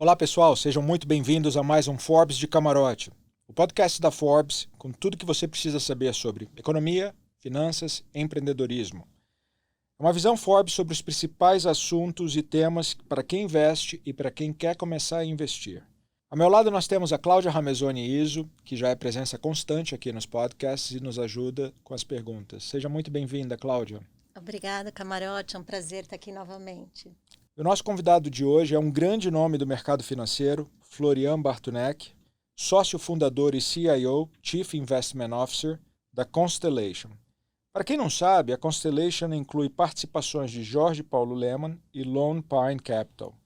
Olá pessoal, sejam muito bem-vindos a mais um Forbes de Camarote, o podcast da Forbes com tudo que você precisa saber sobre economia, finanças e empreendedorismo. É uma visão Forbes sobre os principais assuntos e temas para quem investe e para quem quer começar a investir. Ao meu lado nós temos a Cláudia Ramezoni Iso, que já é presença constante aqui nos podcasts e nos ajuda com as perguntas. Seja muito bem-vinda, Cláudia. Obrigada, Camarote. É um prazer estar aqui novamente. O nosso convidado de hoje é um grande nome do mercado financeiro, Florian Bartunek, sócio fundador e CIO, Chief Investment Officer, da Constellation. Para quem não sabe, a Constellation inclui participações de Jorge Paulo Lemann e Lone Pine Capital.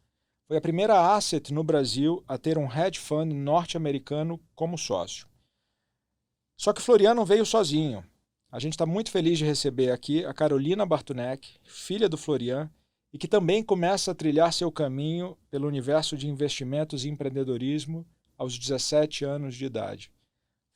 Foi a primeira asset no Brasil a ter um hedge fund norte-americano como sócio. Só que Florian não veio sozinho. A gente está muito feliz de receber aqui a Carolina Bartunek, filha do Florian, e que também começa a trilhar seu caminho pelo universo de investimentos e empreendedorismo aos 17 anos de idade.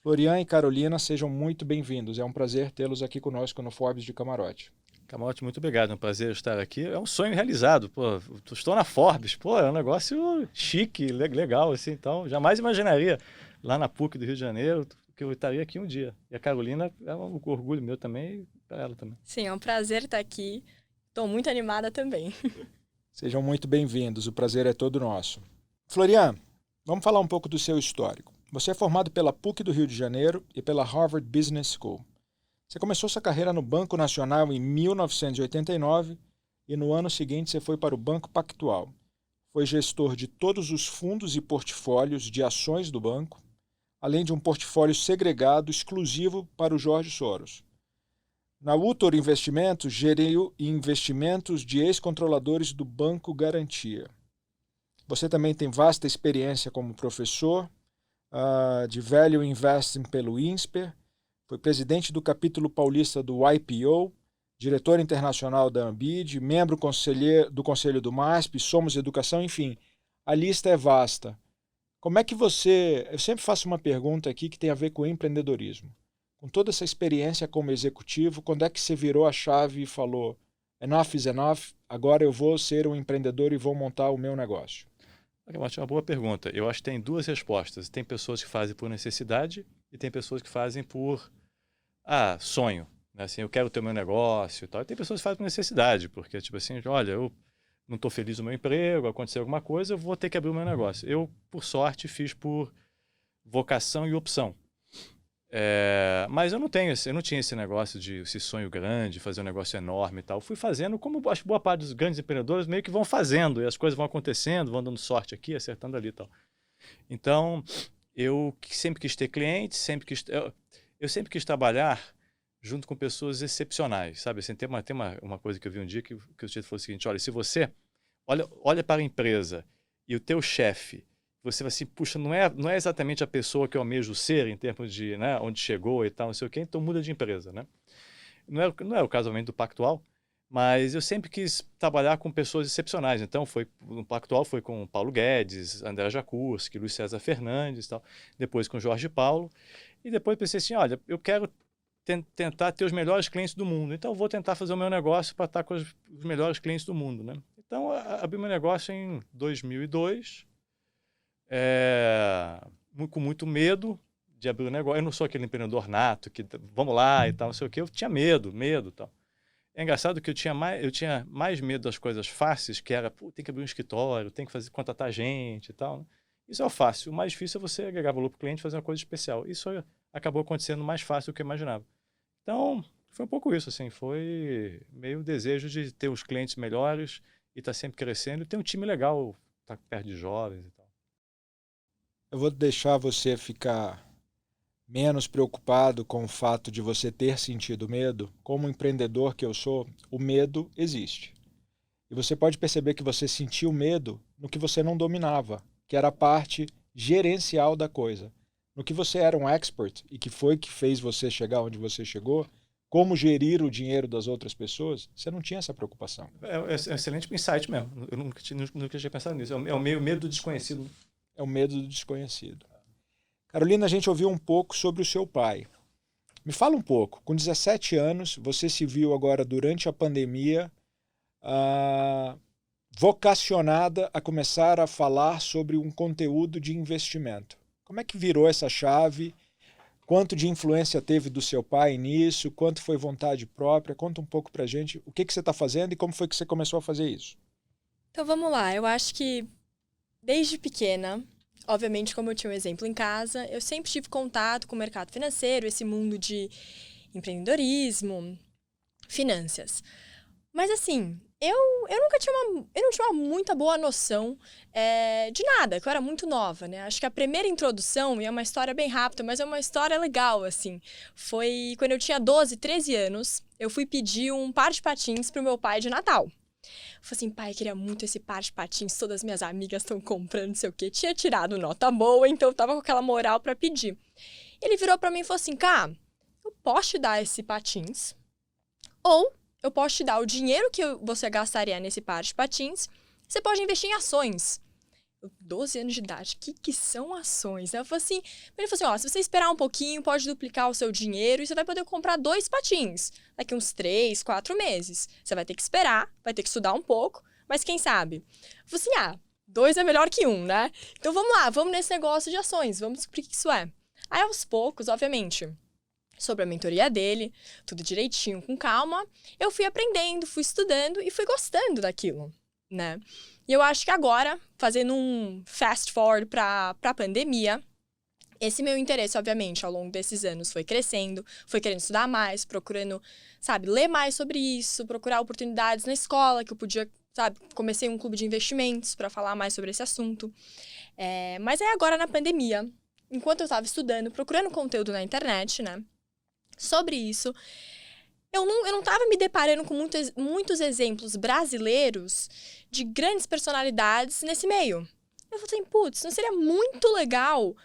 Florian e Carolina, sejam muito bem-vindos. É um prazer tê-los aqui conosco no Forbes de Camarote. Camarote, muito obrigado. É um prazer estar aqui. É um sonho realizado. Pô, estou na Forbes. Pô, é um negócio chique, legal, assim. Então, jamais imaginaria lá na PUC do Rio de Janeiro que eu estaria aqui um dia. E a Carolina é um orgulho meu também e para ela também. Sim, é um prazer estar aqui. Estou muito animada também. Sejam muito bem-vindos. O prazer é todo nosso. Florian, vamos falar um pouco do seu histórico. Você é formado pela PUC do Rio de Janeiro e pela Harvard Business School. Você começou sua carreira no Banco Nacional em 1989 e no ano seguinte você foi para o Banco Pactual. Foi gestor de todos os fundos e portfólios de ações do banco, além de um portfólio segregado exclusivo para o Jorge Soros. Na Utor Investimentos, geriu investimentos de ex-controladores do Banco Garantia. Você também tem vasta experiência como professor de Value Investing pelo INSPER, foi presidente do capítulo paulista do IPO, diretor internacional da Ambid, membro do Conselho do MASP, Somos Educação, enfim, a lista é vasta. Como é que você... Eu sempre faço uma pergunta aqui que tem a ver com empreendedorismo. Com toda essa experiência como executivo, quando é que você virou a chave e falou enough is enough, agora eu vou ser um empreendedor e vou montar o meu negócio? É uma boa pergunta. Eu acho que tem duas respostas. Tem pessoas que fazem por necessidade e tem pessoas que fazem por sonho. Né? Assim, eu quero ter o meu negócio e tal. E tem pessoas que fazem por necessidade, porque tipo assim, olha, eu não estou feliz no meu emprego, aconteceu alguma coisa, eu vou ter que abrir o meu negócio. Eu, por sorte, fiz por vocação e opção. Mas eu não tinha esse negócio esse sonho grande, fazer um negócio enorme e tal. Fui fazendo, como acho que boa parte dos grandes empreendedores meio que vão fazendo, e as coisas vão acontecendo, vão dando sorte aqui, acertando ali e tal. Então, eu sempre quis ter clientes, eu sempre quis trabalhar junto com pessoas excepcionais, sabe? Assim, tem uma coisa que eu vi um dia que o sujeito falou o seguinte, olha, se você olha para a empresa e o teu chefe, você vai assim, puxa, não é exatamente a pessoa que eu almejo ser em termos de, né, onde chegou e tal, não sei o quê, então muda de empresa, né? Não é o caso do Pactual, mas eu sempre quis trabalhar com pessoas excepcionais. Então, no Pactual foi com Paulo Guedes, André Jacurski, Luiz César Fernandes e tal, depois com Jorge Paulo, e depois pensei assim, olha, eu quero tentar ter os melhores clientes do mundo, então eu vou tentar fazer o meu negócio para estar com os melhores clientes do mundo, né? Então, abri meu negócio em 2002, com muito medo de abrir o negócio. Eu não sou aquele empreendedor nato que vamos lá e tal, não sei o quê. Eu tinha medo e tal. É engraçado que eu tinha mais medo das coisas fáceis, que era, tem que abrir um escritório, tem que contratar gente e tal, né? Isso é o fácil. O mais difícil é você agregar valor para o cliente e fazer uma coisa especial. Isso acabou acontecendo mais fácil do que eu imaginava. Então, foi um pouco isso, assim. Foi meio o desejo de ter os clientes melhores e estar sempre crescendo e ter um time legal, estar perto de jovens e tal. Eu vou deixar você ficar menos preocupado com o fato de você ter sentido medo. Como empreendedor que eu sou, o medo existe. E você pode perceber que você sentiu medo no que você não dominava, que era a parte gerencial da coisa. No que você era um expert e que foi que fez você chegar onde você chegou, como gerir o dinheiro das outras pessoas, você não tinha essa preocupação. É um excelente insight mesmo. Eu nunca tinha pensado nisso. É o medo do desconhecido. É o medo do desconhecido. Carolina, a gente ouviu um pouco sobre o seu pai. Me fala um pouco. Com 17 anos, você se viu agora durante a pandemia vocacionada a começar a falar sobre um conteúdo de investimento. Como é que virou essa chave? Quanto de influência teve do seu pai nisso? Quanto foi vontade própria? Conta um pouco pra gente o que você está fazendo e como foi que você começou a fazer isso. Então vamos lá, eu acho que desde pequena, obviamente como eu tinha um exemplo em casa, eu sempre tive contato com o mercado financeiro, esse mundo de empreendedorismo, finanças. Mas assim, eu não tinha uma muita boa noção de nada, que eu era muito nova, né? Acho que a primeira introdução, e é uma história bem rápida, mas é uma história legal, assim, foi quando eu tinha 12, 13 anos, eu fui pedir um par de patins pro meu pai de Natal. Eu falei assim, pai, eu queria muito esse par de patins, todas as minhas amigas estão comprando, não sei o quê. Tinha tirado nota boa, então eu tava com aquela moral pra pedir. Ele virou pra mim e falou assim, cá, eu posso te dar esse patins, ou eu posso te dar o dinheiro que você gastaria nesse par de patins, você pode investir em ações. 12 anos de idade, o que são ações? Eu falei assim, ele falou assim, ó, se você esperar um pouquinho, pode duplicar o seu dinheiro e você vai poder comprar 2 patins daqui uns 3, 4 meses. Você vai ter que esperar, vai ter que estudar um pouco, mas quem sabe? Eu falei assim, 2 é melhor que 1, né? Então vamos lá, vamos nesse negócio de ações, vamos descobrir o que isso é. Aí aos poucos, obviamente, sobre a mentoria dele, tudo direitinho, com calma, eu fui aprendendo, fui estudando e fui gostando daquilo, né? E eu acho que agora, fazendo um fast forward para a pandemia, esse meu interesse, obviamente, ao longo desses anos foi crescendo, foi querendo estudar mais, procurando, sabe, ler mais sobre isso, procurar oportunidades na escola que eu podia, sabe, comecei um clube de investimentos para falar mais sobre esse assunto. Mas aí agora na pandemia, enquanto eu estava estudando, procurando conteúdo na internet, né, sobre isso, eu não estava me deparando com muitos exemplos brasileiros de grandes personalidades nesse meio. Eu falei assim, putz, não seria muito legal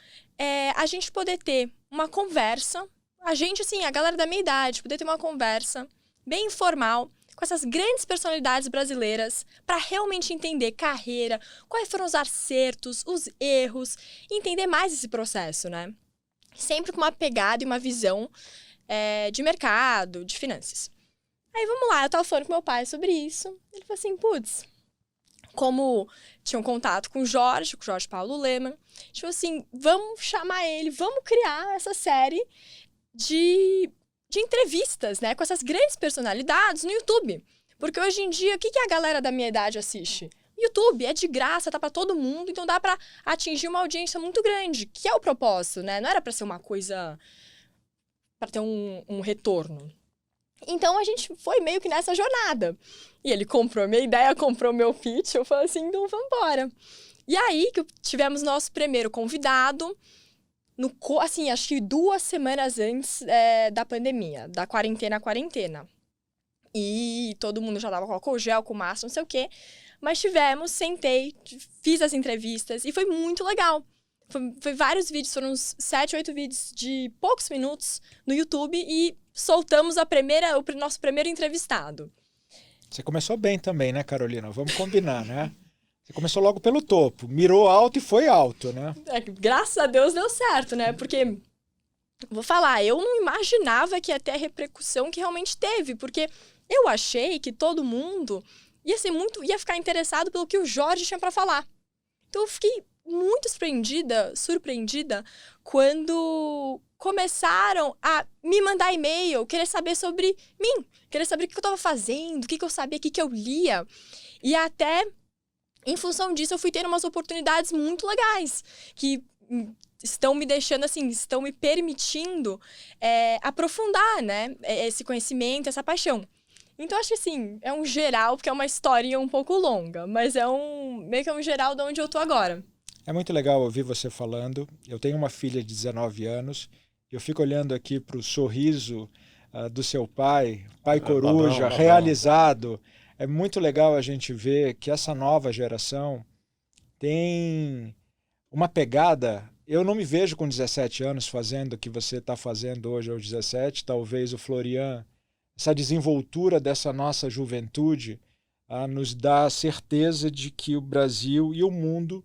a gente poder ter uma conversa, a gente, assim, a galera da minha idade, poder ter uma conversa bem informal com essas grandes personalidades brasileiras para realmente entender carreira, quais foram os acertos, os erros, e entender mais esse processo, né? Sempre com uma pegada e uma visão de mercado, de finanças. Aí vamos lá, eu tava falando com meu pai sobre isso. Ele falou assim, putz, como tinha um contato com o Jorge Paulo Lemann, tipo assim, vamos chamar ele, vamos criar essa série de entrevistas, né, com essas grandes personalidades no YouTube. Porque hoje em dia, o que a galera da minha idade assiste? YouTube, é de graça, tá pra todo mundo, então dá pra atingir uma audiência muito grande, que é o propósito, né? Não era pra ser uma coisa para ter um retorno. Então, a gente foi meio que nessa jornada. E ele comprou a minha ideia, comprou o meu pitch, eu falei assim, então vamos embora. E aí, que tivemos nosso primeiro convidado, assim, acho que 2 semanas antes da pandemia, da quarentena. E todo mundo já tava com álcool gel, com máscara, não sei o quê. Mas sentei, fiz as entrevistas e foi muito legal. Foi vários vídeos, foram uns 7, 8 vídeos de poucos minutos no YouTube e soltamos o nosso primeiro entrevistado. Você começou bem também, né, Carolina? Vamos combinar, né? Você começou logo pelo topo, mirou alto e foi alto, né? Graças a Deus deu certo, né? Porque, vou falar, eu não imaginava que ia ter a repercussão que realmente teve, porque eu achei que todo mundo ia ficar interessado pelo que o Jorge tinha para falar. Então eu fiquei muito surpreendida quando começaram a me mandar e-mail, querer saber sobre mim, querer saber o que eu estava fazendo, o que eu sabia, o que eu lia. E até, em função disso, eu fui tendo umas oportunidades muito legais, que estão me deixando, assim, estão me permitindo aprofundar, né, esse conhecimento, essa paixão. Então, acho que, assim, é um geral, porque é uma historinha um pouco longa, mas meio que é um geral de onde eu tô agora. É muito legal ouvir você falando. Eu tenho uma filha de 19 anos. Eu fico olhando aqui para o sorriso do seu pai coruja, babão. realizado. É muito legal a gente ver que essa nova geração tem uma pegada. Eu não me vejo com 17 anos fazendo o que você está fazendo hoje aos 17. Talvez o Florian, essa desenvoltura dessa nossa juventude, nos dá a certeza de que o Brasil e o mundo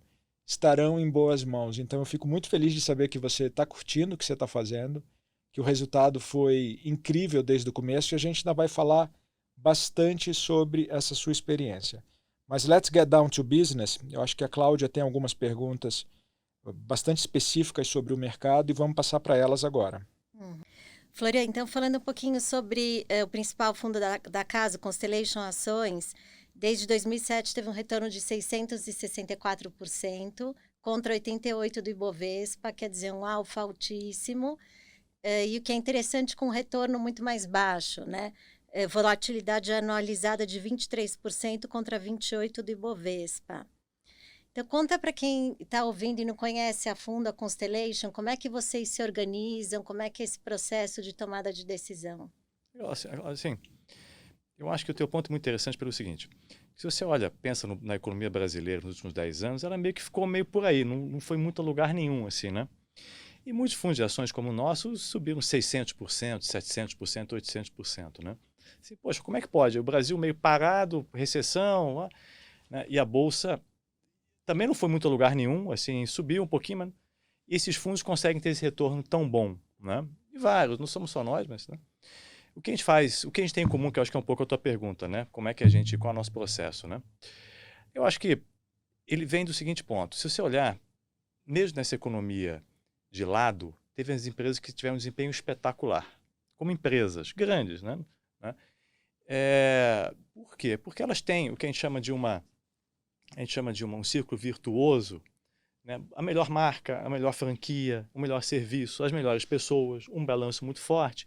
estarão em boas mãos. Então eu fico muito feliz de saber que você está curtindo o que você está fazendo, que o resultado foi incrível desde o começo e a gente ainda vai falar bastante sobre essa sua experiência. Mas let's get down to business. Eu acho que a Cláudia tem algumas perguntas bastante específicas sobre o mercado e vamos passar para elas agora. Florian, então falando um pouquinho sobre o principal fundo da casa, Constellation Ações, desde 2007 teve um retorno de 664%, contra 88% do Ibovespa, quer dizer, um alfa altíssimo. E o que é interessante, com um retorno muito mais baixo, né? Volatilidade anualizada de 23% contra 28% do Ibovespa. Então, conta para quem está ouvindo e não conhece a fundo a Constellation, como é que vocês se organizam, como é que é esse processo de tomada de decisão? Eu acho que o teu ponto é muito interessante pelo seguinte, se você pensa na economia brasileira nos últimos 10 anos, ela meio que ficou meio por aí, não foi muito a lugar nenhum, assim, né? E muitos fundos de ações como o nosso subiram 600%, 700%, 800%, né? Assim, poxa, como é que pode? O Brasil meio parado, recessão, né? E a Bolsa também não foi muito a lugar nenhum, assim, subiu um pouquinho, mas esses fundos conseguem ter esse retorno tão bom, né? E vários, não somos só nós, mas, né? O que a gente faz, o que a gente tem em comum, que eu acho que é um pouco a tua pergunta, né? Qual é o nosso processo, né? Eu acho que ele vem do seguinte ponto, se você olhar, mesmo nessa economia de lado, teve as empresas que tiveram um desempenho espetacular, como empresas grandes, né? Por quê? Porque elas têm o que a gente chama de um círculo virtuoso, né? A melhor marca, a melhor franquia, o melhor serviço, as melhores pessoas, um balanço muito forte.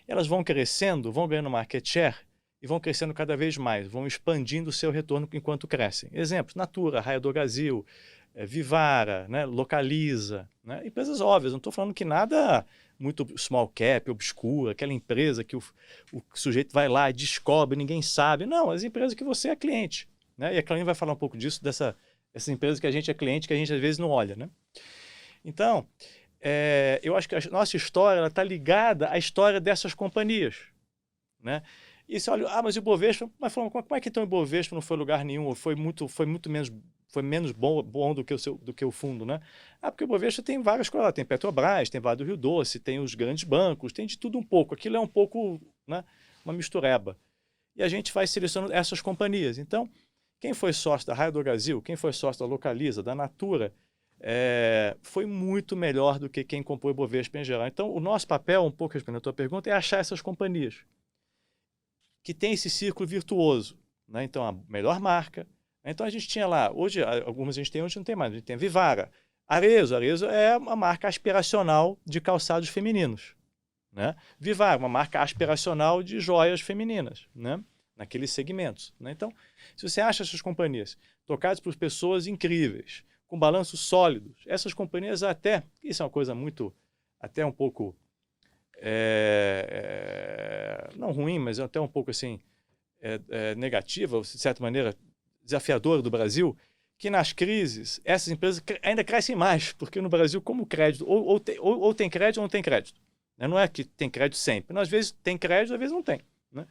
Elas vão crescendo, vão ganhando market share e vão crescendo cada vez mais, vão expandindo o seu retorno enquanto crescem. Exemplos, Natura, Raia Drogasil, Vivara, né? Localiza, né? Empresas óbvias, não estou falando que nada muito small cap, obscura, aquela empresa que o sujeito vai lá e descobre, ninguém sabe. Não, as empresas que você é cliente, né? E a Clarinha vai falar um pouco disso, essas empresas que a gente é cliente, que a gente às vezes não olha, né? Então, eu acho que a nossa história está ligada à história dessas companhias, né? E você olha, mas o Ibovespa, mas como é que então o Ibovespa não foi lugar nenhum, ou foi menos bom do que o fundo, né? Porque o Ibovespa tem várias coisas, tem Petrobras, tem Vale do Rio Doce, tem os grandes bancos, tem de tudo um pouco. Aquilo é um pouco, né, uma mistureba. E a gente vai selecionando essas companhias. Então, quem foi sócio da Raia Drogasil, quem foi sócio da Localiza, da Natura, foi muito melhor do que quem comprou o Ibovespa em geral. Então, o nosso papel, um pouco respondendo a tua pergunta, é achar essas companhias que tem esse círculo virtuoso, né? Então, a melhor marca. Então, a gente tinha lá, hoje, algumas a gente tem, hoje não tem mais. A gente tem a Vivara. Arezzo é uma marca aspiracional de calçados femininos, né? Vivara, uma marca aspiracional de joias femininas, né? Naqueles segmentos, né? Então, se você acha essas companhias tocadas por pessoas incríveis, com balanços sólidos, essas companhias isso é uma coisa muito, até um pouco, não ruim, mas até um pouco assim, negativa, de certa maneira, desafiadora do Brasil, que nas crises essas empresas ainda crescem mais, porque no Brasil, como crédito, ou tem crédito ou não tem crédito, né? Não é que tem crédito sempre, mas às vezes tem crédito, às vezes não tem, né?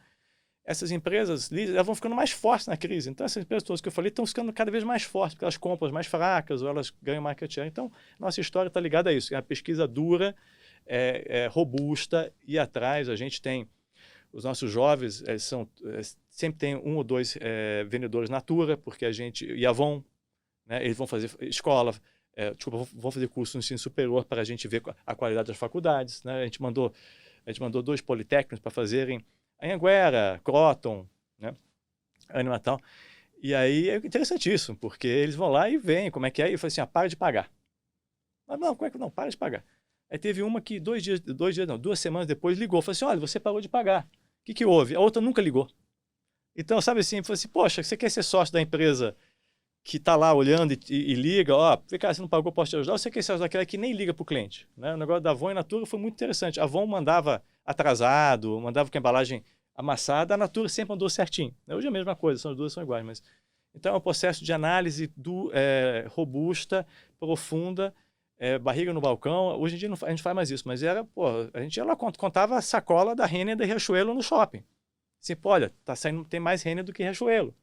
Essas empresas elas vão ficando mais fortes na crise. Então, essas empresas todas que eu falei estão ficando cada vez mais fortes, porque elas compram as mais fracas ou elas ganham market share. Então, nossa história está ligada a isso. É uma pesquisa dura, robusta, e atrás a gente tem os nossos jovens, sempre tem um ou dois vendedores Natura, porque e Avon, né, eles vão fazer escola, vão fazer curso no ensino superior para a gente ver a qualidade das faculdades, né? A gente mandou 2 politécnicos para fazerem Anhanguera, Croton, né? Animatal. E aí é interessantíssimo, porque eles vão lá e veem como é que é, e falam assim, para de pagar. Mas não, como é que não? Para de pagar. Aí teve uma que 2 semanas depois ligou, falou assim, olha, você parou de pagar. O que houve? A outra nunca ligou. Então, sabe assim, falou assim, poxa, você quer ser sócio da empresa que está lá olhando e liga, vem cá, você não pagou, posso te ajudar? Ou você quer ser sócio daquela que nem liga para o cliente, né? O negócio da Avon e Natura foi muito interessante. A Avon mandava atrasado, mandava com a embalagem amassada, a Natura sempre andou certinho. Hoje é a mesma coisa, as duas são iguais, mas... Então é um processo de análise robusta, profunda, barriga no balcão. Hoje em dia a gente faz mais isso, mas a gente ia lá, contava a sacola da Renner da Riachuelo no shopping. Assim, olha, tem mais Renner do que Riachuelo.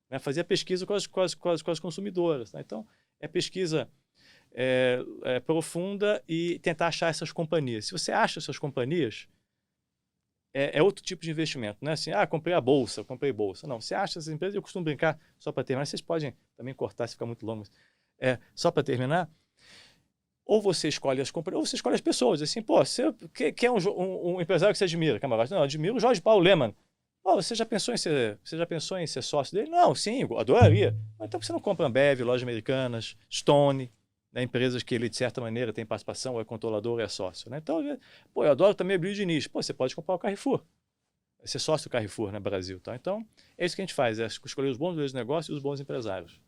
Né? Fazia pesquisa com as consumidoras. Tá? Então, é pesquisa profunda e tentar achar essas companhias. Se você acha essas companhias, é outro tipo de investimento. Não é assim, comprei a bolsa, comprei bolsa. Não, você acha essas empresas, eu costumo brincar, só para terminar, vocês podem também cortar se ficar muito longo, mas só para terminar, ou você escolhe as companhias, ou você escolhe as pessoas. Assim, pô, você quer um empresário que você admira? Camarada? Não, eu admiro o Jorge Paulo Lemann. Pô, você já pensou em ser sócio dele? Não, sim, eu adoraria. Mas então por que você não compra Ambev, Lojas Americanas, Stone, né, empresas que ele, de certa maneira, tem participação, ou é controlador, ou é sócio. Né? Então, pô, eu adoro também Abílio Diniz. Pô, você pode comprar o Carrefour. Ser sócio do Carrefour, né, Brasil. Tá? Então, é isso que a gente faz, é escolher os bons modelos de negócio e os bons empresários.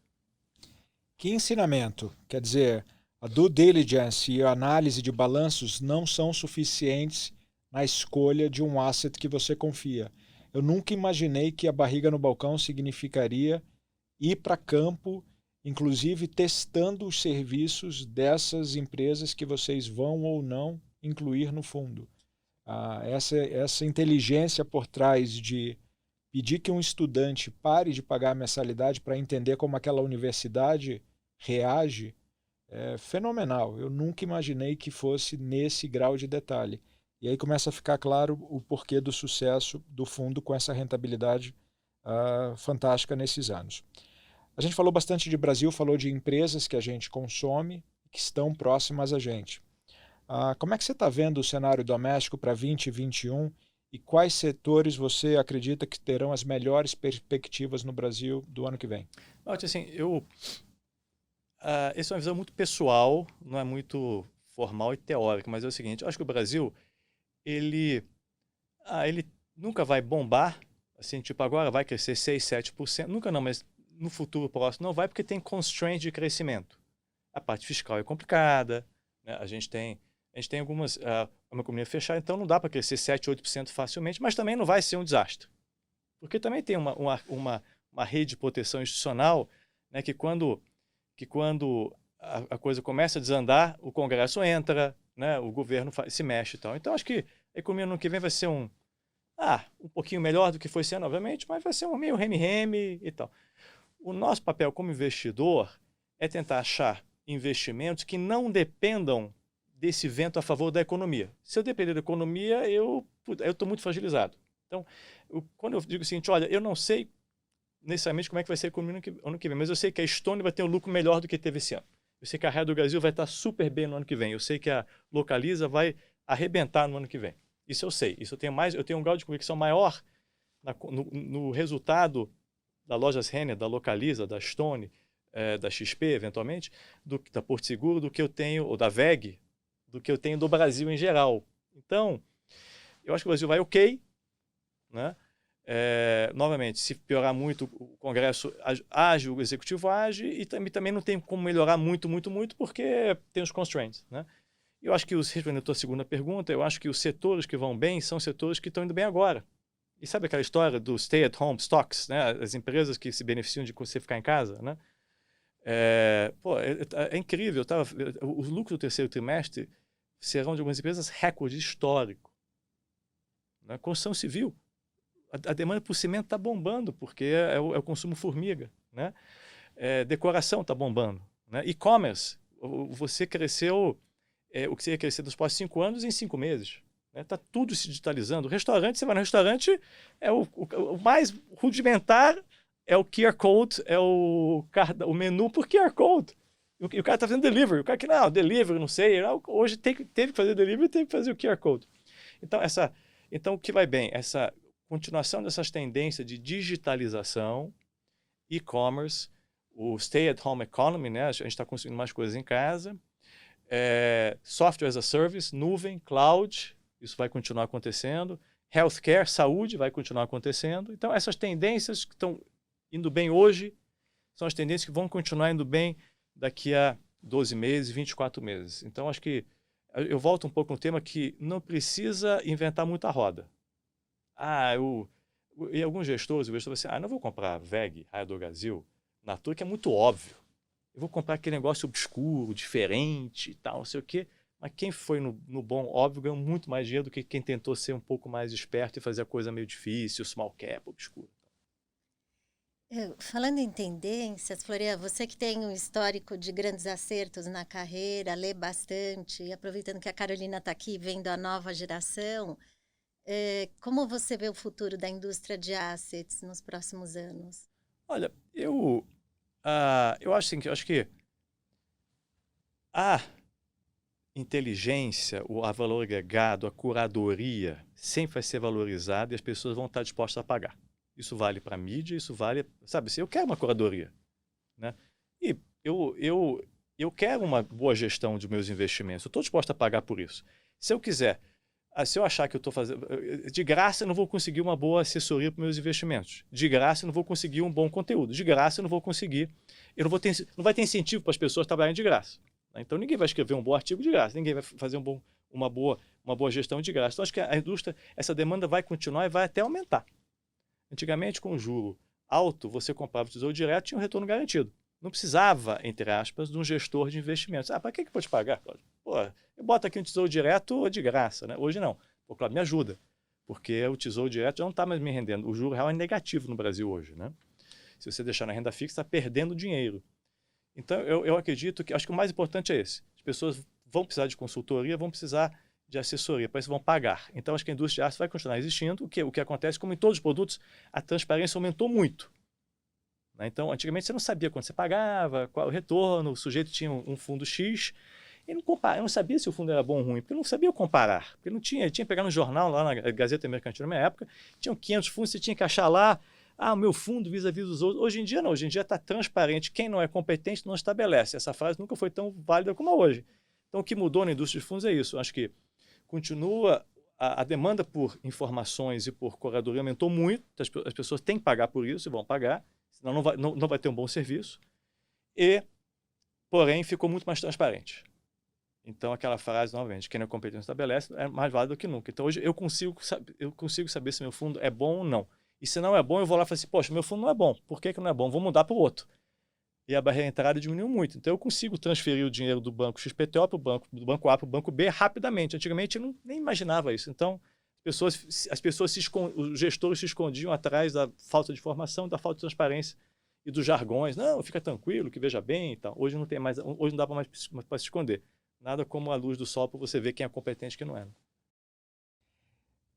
Que ensinamento? Quer dizer, a due diligence e a análise de balanços não são suficientes na escolha de um asset que você confia. Eu nunca imaginei que a barriga no balcão significaria ir para campo, inclusive testando os serviços dessas empresas que vocês vão ou não incluir no fundo. Essa inteligência por trás de pedir que um estudante pare de pagar a mensalidade para entender como aquela universidade reage é fenomenal. Eu nunca imaginei que fosse nesse grau de detalhe. E aí começa a ficar claro o porquê do sucesso do fundo com essa rentabilidade fantástica nesses anos. A gente falou bastante de Brasil, falou de empresas que a gente consome, que estão próximas a gente. Como é que você está vendo o cenário doméstico para 2021 e quais setores você acredita que terão as melhores perspectivas no Brasil do ano que vem? Assim, essa é uma visão muito pessoal, não é muito formal e teórica, mas é o seguinte, eu acho que o Brasil, ele nunca vai bombar, assim, tipo, agora vai crescer 6, 7%, nunca não, mas no futuro próximo não vai, porque tem constraint de crescimento. A parte fiscal é complicada, né? A gente tem algumas, uma economia fechada, então não dá para crescer 7, 8% facilmente, mas também não vai ser um desastre. Porque também tem uma rede de proteção institucional, né, que quando a coisa começa a desandar, o Congresso entra, né, o governo se mexe e tal. Então, acho que a economia no ano que vem vai ser um pouquinho melhor do que foi esse ano, obviamente, mas vai ser um meio reme-reme e tal. O nosso papel como investidor é tentar achar investimentos que não dependam desse vento a favor da economia. Se eu depender da economia, eu estou muito fragilizado. Então, quando eu digo o seguinte, olha, eu não sei necessariamente como é que vai ser a economia no ano que vem, mas eu sei que a Estônia vai ter um lucro melhor do que teve esse ano. Eu sei que a Raia do Brasil vai estar super bem no ano que vem. Eu sei que a Localiza vai arrebentar no ano que vem. Isso eu sei. Isso eu tenho um grau de convicção maior no resultado da Lojas Renner, da Localiza, da Stone, da XP, eventualmente, da Porto Seguro, do que eu tenho, ou da VEG, do que eu tenho do Brasil em geral. Então, eu acho que o Brasil vai ok, né? Novamente, se piorar muito, o Congresso age, o Executivo age, e também não tem como melhorar muito, porque tem os constraints, né? Eu acho que, respondendo a tua segunda pergunta, eu acho que os setores que vão bem são setores que estão indo bem agora. E sabe aquela história do stay-at-home stocks, né? As empresas que se beneficiam de você ficar em casa, né? É incrível. Os lucros do terceiro trimestre serão de algumas empresas recorde histórico. Né? Construção civil. A demanda por cimento está bombando, porque é o consumo formiga. Né? Decoração está bombando. Né? E-commerce. Você cresceu o que você ia crescer nos próximos 5 anos em 5 meses. Está tudo se digitalizando. Restaurante, você vai no restaurante, o mais rudimentar é o QR Code, é o menu por QR Code. E o cara está fazendo delivery. O cara que, delivery, não sei. Hoje teve que fazer delivery, teve que fazer o QR Code. Então, o que vai bem? Essa continuação dessas tendências de digitalização, e-commerce, o stay-at-home economy, né? A gente está construindo mais coisas em casa, software as a service, nuvem, cloud, isso vai continuar acontecendo, healthcare, saúde, vai continuar acontecendo. Então, essas tendências que estão indo bem hoje são as tendências que vão continuar indo bem daqui a 12 meses, 24 meses. Então, acho que eu volto um pouco no tema que não precisa inventar muita roda. E alguns gestores, o gestor vai dizer, não vou comprar VEG, Raia do Brasil, Natura, que é muito óbvio. Eu vou comprar aquele negócio obscuro, diferente e tal, não sei o quê. Mas quem foi no bom, óbvio, ganhou muito mais dinheiro do que quem tentou ser um pouco mais esperto e fazer a coisa meio difícil, small cap, obscuro. Falando em tendências, Florian, você que tem um histórico de grandes acertos na carreira, lê bastante, e aproveitando que a Carolina está aqui vendo a nova geração, Como você vê o futuro da indústria de assets nos próximos anos? Olha, eu acho assim, eu acho que a inteligência, o valor agregado, a curadoria sempre vai ser valorizada e as pessoas vão estar dispostas a pagar. Isso vale para a mídia, isso vale, sabe, assim, eu quero uma curadoria, né? E eu quero uma boa gestão de meus investimentos, eu estou disposto a pagar por isso. Se eu quiser, se eu achar que eu estou fazendo, de graça eu não vou conseguir uma boa assessoria para meus investimentos, de graça eu não vou conseguir um bom conteúdo, de graça eu não vou conseguir, não vai ter incentivo para as pessoas trabalharem de graça. Então ninguém vai escrever um bom artigo de graça, ninguém vai fazer uma boa gestão de graça. Então acho que a indústria, essa demanda vai continuar e vai até aumentar. Antigamente, com o juro alto, você comprava o Tesouro Direto e tinha um retorno garantido. Não precisava, entre aspas, de um gestor de investimentos. Para que eu vou te pagar, Cláudio? Pô, eu boto aqui um Tesouro Direto de graça, né? Hoje não. Pô, Cláudio, me ajuda. Porque o Tesouro Direto já não está mais me rendendo. O juro real é negativo no Brasil hoje, né? Se você deixar na renda fixa, está perdendo dinheiro. Então, eu acredito que, acho que o mais importante é esse. As pessoas vão precisar de consultoria, vão precisar de assessoria, para isso vão pagar. Então, acho que a indústria de aço vai continuar existindo. O que acontece, como em todos os produtos, a transparência aumentou muito. Né? Então, antigamente você não sabia quanto você pagava, qual o retorno, o sujeito tinha um fundo X, e não sabia se o fundo era bom ou ruim, porque não sabia comparar. Porque não tinha, ele tinha que pegar no jornal, lá na Gazeta Mercantil, na minha época, tinham 500 fundos, você tinha que achar lá, o meu fundo vis-à-vis dos outros. Hoje em dia não, hoje em dia está transparente. Quem não é competente não estabelece. Essa frase nunca foi tão válida como é hoje. Então, o que mudou na indústria de fundos é isso. Acho que continua a demanda por informações e por curadoria aumentou muito. As pessoas têm que pagar por isso e vão pagar, senão não vai ter um bom serviço. Porém, ficou muito mais transparente. Então, aquela frase, novamente, quem não é competente estabelece, é mais válido do que nunca. Então, hoje eu consigo saber se meu fundo é bom ou não. E se não é bom, eu vou lá e falo assim, poxa, meu fundo não é bom. Por que não é bom? Vou mudar para o outro. E a barreira de entrada diminuiu muito. Então, eu consigo transferir o dinheiro do banco XPTO para o banco, do banco A para o banco B rapidamente. Antigamente, eu nem imaginava isso. Então, os gestores se escondiam atrás da falta de informação, da falta de transparência e dos jargões. Não, fica tranquilo, que veja bem e tal. Hoje não dá para mais para se esconder. Nada como a luz do sol para você ver quem é competente e quem não é.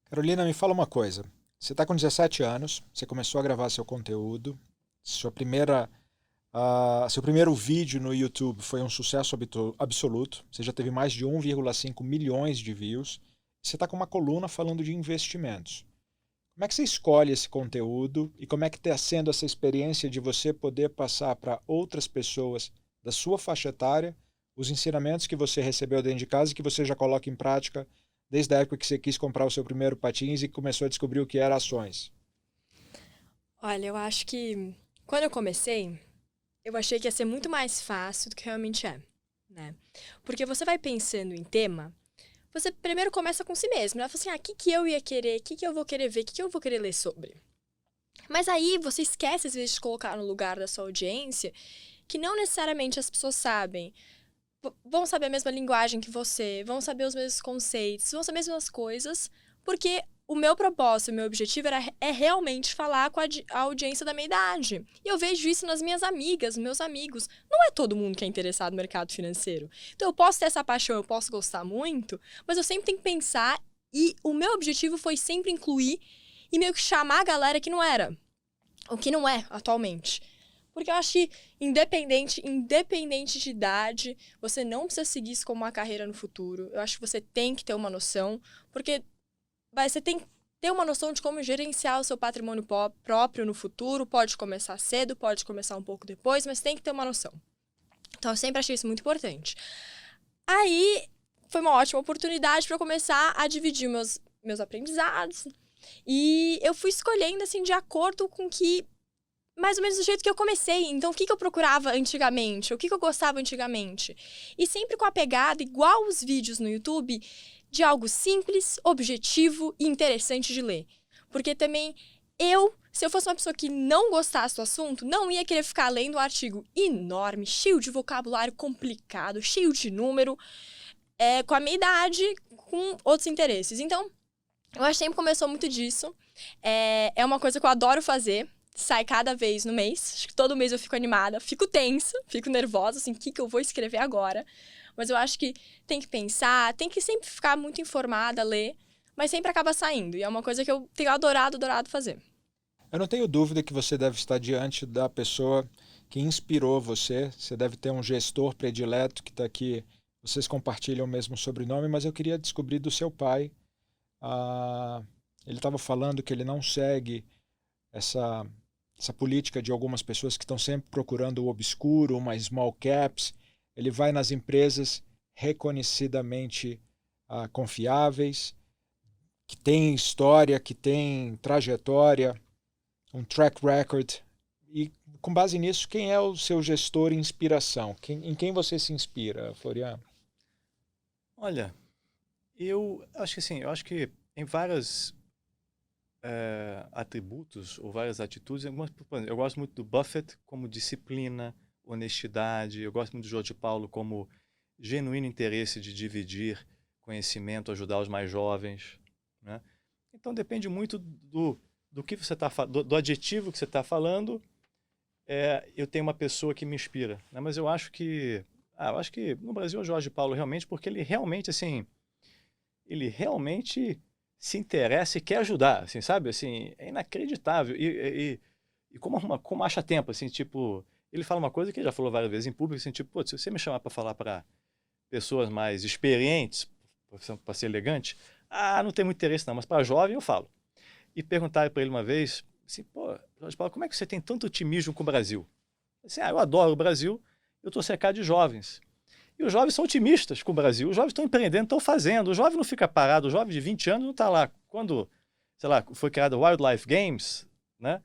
Carolina, me fala uma coisa. Você está com 17 anos, você começou a gravar seu conteúdo, seu primeiro vídeo no YouTube foi um sucesso absoluto, você já teve mais de 1,5 milhões de views, você está com uma coluna falando de investimentos. Como é que você escolhe esse conteúdo e como é que está sendo essa experiência de você poder passar para outras pessoas da sua faixa etária os ensinamentos que você recebeu dentro de casa e que você já coloca em prática desde a época que você quis comprar o seu primeiro patins e começou a descobrir o que eram ações? Olha, eu acho que quando eu comecei, eu achei que ia ser muito mais fácil do que realmente é, né? Porque você vai pensando em tema, você primeiro começa com si mesmo, né? Fala assim, o que eu ia querer, o que eu vou querer ver, o que eu vou querer ler sobre. Mas aí você esquece, às vezes, de colocar no lugar da sua audiência que não necessariamente as pessoas sabem. Vão saber a mesma linguagem que você, vão saber os mesmos conceitos, vão saber as mesmas coisas, porque o meu propósito, o meu objetivo é realmente falar com a audiência da minha idade. E eu vejo isso nas minhas amigas, nos meus amigos. Não é todo mundo que é interessado no mercado financeiro. Então eu posso ter essa paixão, eu posso gostar muito, mas eu sempre tenho que pensar, e o meu objetivo foi sempre incluir e meio que chamar a galera que não era, o que não é atualmente. Porque eu acho que, independente de idade, você não precisa seguir isso como uma carreira no futuro. Eu acho que você tem que ter uma noção, porque você tem que ter uma noção de como gerenciar o seu patrimônio próprio no futuro. Pode começar cedo, pode começar um pouco depois, mas tem que ter uma noção. Então, eu sempre achei isso muito importante. Aí, foi uma ótima oportunidade para eu começar a dividir meus aprendizados. E eu fui escolhendo, assim, de acordo com que mais ou menos do jeito que eu comecei. Então, o que eu procurava antigamente? O que eu gostava antigamente? E sempre com a pegada, igual os vídeos no YouTube, de algo simples, objetivo e interessante de ler. Porque também se eu fosse uma pessoa que não gostasse do assunto, não ia querer ficar lendo um artigo enorme, cheio de vocabulário complicado, cheio de número, com a minha idade, com outros interesses. Então, eu acho que sempre começou muito disso. É uma coisa que eu adoro fazer. Sai cada vez no mês. Acho que todo mês eu fico animada, fico tensa, fico nervosa, assim, o que eu vou escrever agora? Mas eu acho que tem que pensar, tem que sempre ficar muito informada, ler, mas sempre acaba saindo. E é uma coisa que eu tenho adorado fazer. Eu não tenho dúvida que você deve estar diante da pessoa que inspirou você. Você deve ter um gestor predileto que está aqui. Vocês compartilham o mesmo sobrenome, mas eu queria descobrir do seu pai. Ele estava falando que ele não segue essa política de algumas pessoas que estão sempre procurando o obscuro, uma small caps. Ele vai nas empresas reconhecidamente confiáveis, que têm história, que têm trajetória, um track record. E com base nisso, quem é o seu gestor e inspiração? Em quem você se inspira, Florian? Olha, eu acho que em vários atributos ou várias atitudes, eu gosto muito do Buffett como disciplina, honestidade, eu gosto muito do Jorge Paulo como genuíno interesse de dividir conhecimento, ajudar os mais jovens, né? Então depende muito do que você do adjetivo que você está falando. Eu tenho uma pessoa que me inspira, né? Mas eu acho que no Brasil é o Jorge Paulo realmente, porque ele realmente se interessa e quer ajudar, assim, sabe? Assim, é inacreditável. E como acha tempo, assim, tipo, ele fala uma coisa que ele já falou várias vezes em público, assim, tipo, pô, se você me chamar para falar para pessoas mais experientes, para ser elegante, não tem muito interesse não, mas para jovem eu falo. E perguntaram para ele uma vez, assim, pô, Jorge Paulo, como é que você tem tanto otimismo com o Brasil? Assim, eu adoro o Brasil, eu estou cercado de jovens. E os jovens são otimistas com o Brasil, os jovens estão empreendendo, estão fazendo, o jovem não fica parado, o jovem de 20 anos não está lá. Quando, sei lá, foi criado o Wildlife Games, né?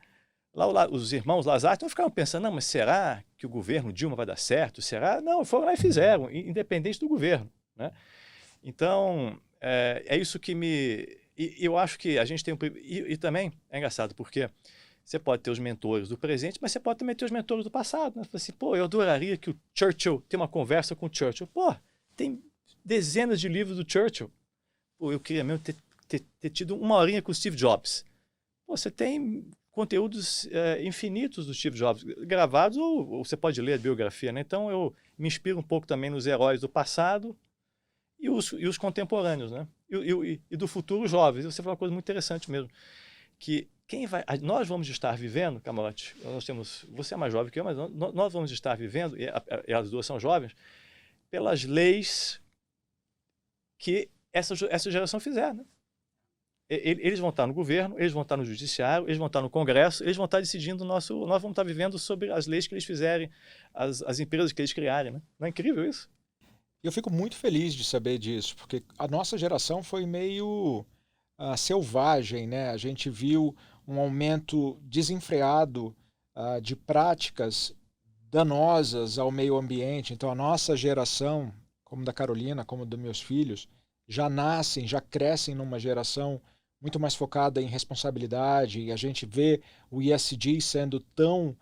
Lá os irmãos Lazar não ficaram pensando, não, mas será que o governo Dilma vai dar certo? Será? Não, foram lá e fizeram, independente do governo, né? Então, é isso que eu acho que a gente tem e também é engraçado, porque você pode ter os mentores do presente, mas você pode também ter os mentores do passado, né? Assim, pô, eu adoraria que o Churchill tenha uma conversa com o Churchill. Pô, tem dezenas de livros do Churchill. Pô, eu queria mesmo ter tido uma horinha com o Steve Jobs. Pô, você tem conteúdos infinitos do Steve Jobs, gravados, ou você pode ler a biografia, né? Então eu me inspiro um pouco também nos heróis do passado e os contemporâneos, né? E do futuro, jovens. Você falou uma coisa muito interessante mesmo, que nós vamos estar vivendo, Camarote, você é mais jovem que eu, mas nós vamos estar vivendo, e as duas são jovens, pelas leis que essa geração fizer, né? Eles vão estar no governo, eles vão estar no judiciário, eles vão estar no Congresso, eles vão estar decidindo nós vamos estar vivendo sobre as leis que eles fizerem, as empresas que eles criarem, né? Não é incrível isso? Eu fico muito feliz de saber disso, porque a nossa geração foi meio selvagem, né? A gente viu um aumento desenfreado de práticas danosas ao meio ambiente. Então a nossa geração, como da Carolina, como dos meus filhos, já crescem numa geração muito mais focada em responsabilidade, e a gente vê o ESG sendo tão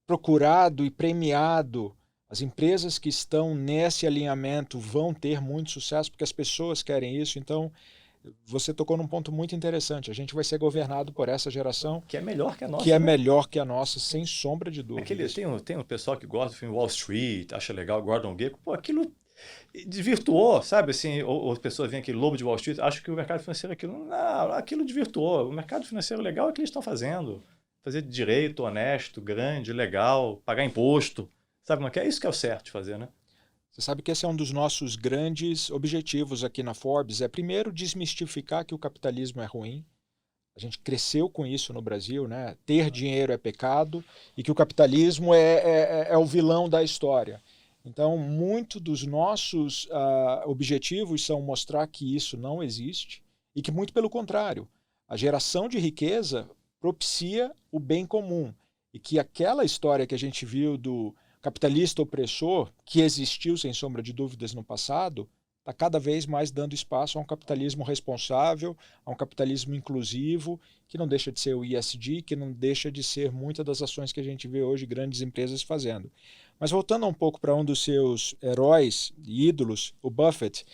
procurado e premiado. As empresas que estão nesse alinhamento vão ter muito sucesso porque as pessoas querem isso. Então, você tocou num ponto muito interessante. A gente vai ser governado por essa geração que é melhor que a nossa. Que é melhor que a nossa, sem sombra de dúvida. Tem um pessoal que gosta do filme Wall Street, acha legal Gordon Gekko. Pô, aquilo desvirtuou, sabe? Assim, ou as pessoas veem aquele Lobo de Wall Street, acham que o mercado financeiro aquilo desvirtuou. O mercado financeiro legal é o que eles estão fazendo. Fazer direito, honesto, grande, legal, pagar imposto. Sabe, mas é isso que é o certo de fazer, né? Você sabe que esse é um dos nossos grandes objetivos aqui na Forbes, primeiro desmistificar que o capitalismo é ruim. A gente cresceu com isso no Brasil, né? Ter dinheiro é pecado e que o capitalismo é o vilão da história. Então, muito dos nossos objetivos são mostrar que isso não existe e que, muito pelo contrário, a geração de riqueza propicia o bem comum e que aquela história que a gente viu do capitalista opressor, que existiu sem sombra de dúvidas no passado, está cada vez mais dando espaço a um capitalismo responsável, a um capitalismo inclusivo, que não deixa de ser o ESG, que não deixa de ser muitas das ações que a gente vê hoje grandes empresas fazendo. Mas voltando um pouco para um dos seus heróis e ídolos, o Buffett,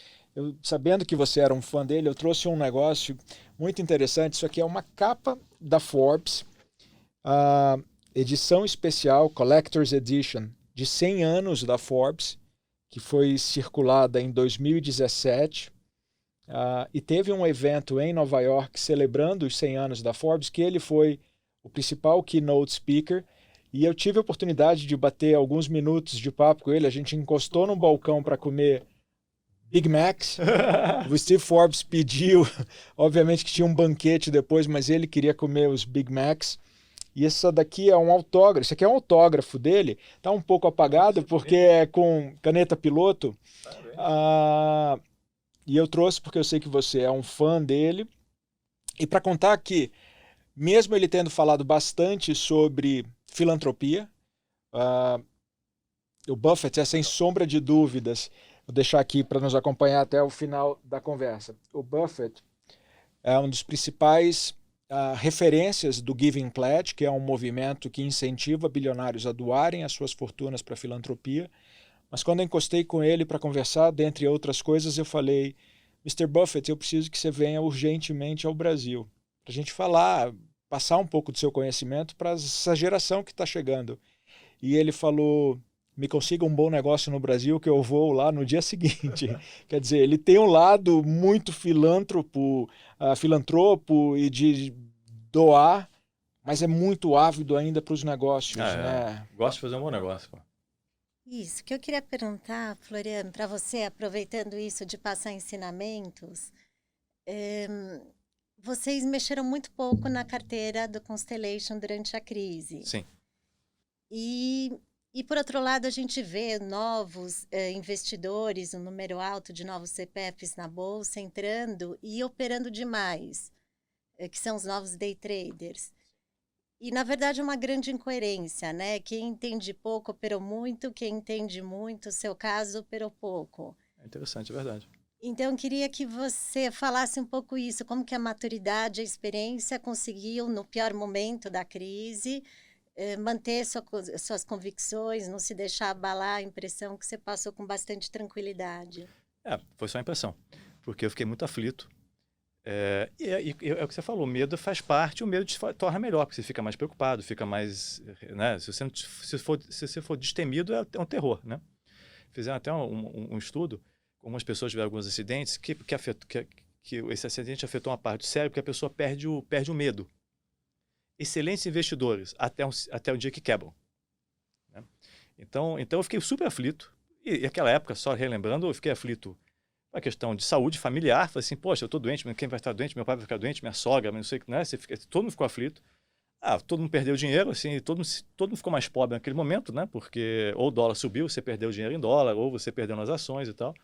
sabendo que você era um fã dele, eu trouxe um negócio muito interessante. Isso aqui é uma capa da Forbes, edição especial, Collector's Edition, de 100 anos da Forbes, que foi circulada em 2017. e teve um evento em Nova York celebrando os 100 anos da Forbes, que ele foi o principal keynote speaker, e eu tive a oportunidade de bater alguns minutos de papo com ele. A gente encostou num balcão para comer Big Macs. O Steve Forbes pediu, obviamente que tinha um banquete depois, mas ele queria comer os Big Macs. E essa daqui é um autógrafo, isso aqui é um autógrafo dele, tá um pouco apagado porque é com caneta piloto. E eu trouxe porque eu sei que você é um fã dele. E para contar que, mesmo ele tendo falado bastante sobre filantropia, o Buffett é, sem sombra de dúvidas, vou deixar aqui para nos acompanhar até o final da conversa. O Buffett é um dos principais referências do Giving Pledge, que é um movimento que incentiva bilionários a doarem as suas fortunas para a filantropia. Mas quando eu encostei com ele para conversar, dentre outras coisas, eu falei: Mr. Buffett, eu preciso que você venha urgentemente ao Brasil, para a gente falar, passar um pouco do seu conhecimento para essa geração que está chegando. E ele falou: me consiga um bom negócio no Brasil que eu vou lá no dia seguinte. Quer dizer, ele tem um lado muito filantropo e de doar, mas é muito ávido ainda para os negócios, né? Gosto de fazer um bom negócio, pô. Isso, que eu queria perguntar, Floriano, para você, aproveitando isso de passar ensinamentos, vocês mexeram muito pouco na carteira do Constellation durante a crise. Sim. E por outro lado, a gente vê novos investidores, um número alto de novos CPFs na Bolsa entrando e operando demais, que são os novos day traders. E, na verdade, é uma grande incoerência, né? Quem entende pouco operou muito, quem entende muito, no seu caso, operou pouco. É interessante, é verdade. Então, eu queria que você falasse um pouco isso, como que a maturidade, a experiência conseguiu, no pior momento da crise, manter suas convicções, não se deixar abalar, a impressão que você passou com bastante tranquilidade. Foi só a impressão, porque eu fiquei muito aflito. E é o que você falou, o medo faz parte, o medo te torna melhor, porque você fica mais preocupado, fica mais, né? Se você for destemido, é um terror, né? Fizeram até um estudo, algumas pessoas tiveram alguns acidentes que esse acidente afetou uma parte do cérebro, que a pessoa perde o medo. Excelentes investidores, até o dia que quebram, né? Então eu fiquei super aflito, e naquela época, só relembrando, eu fiquei aflito uma questão de saúde familiar. Falei assim: poxa, eu estou doente, quem vai estar doente? Meu pai vai ficar doente, minha sogra, não sei o que, né? Todo mundo ficou aflito. Todo mundo perdeu dinheiro, assim, todo mundo ficou mais pobre naquele momento, né? Porque ou o dólar subiu, você perdeu dinheiro em dólar, ou você perdeu nas ações e tal.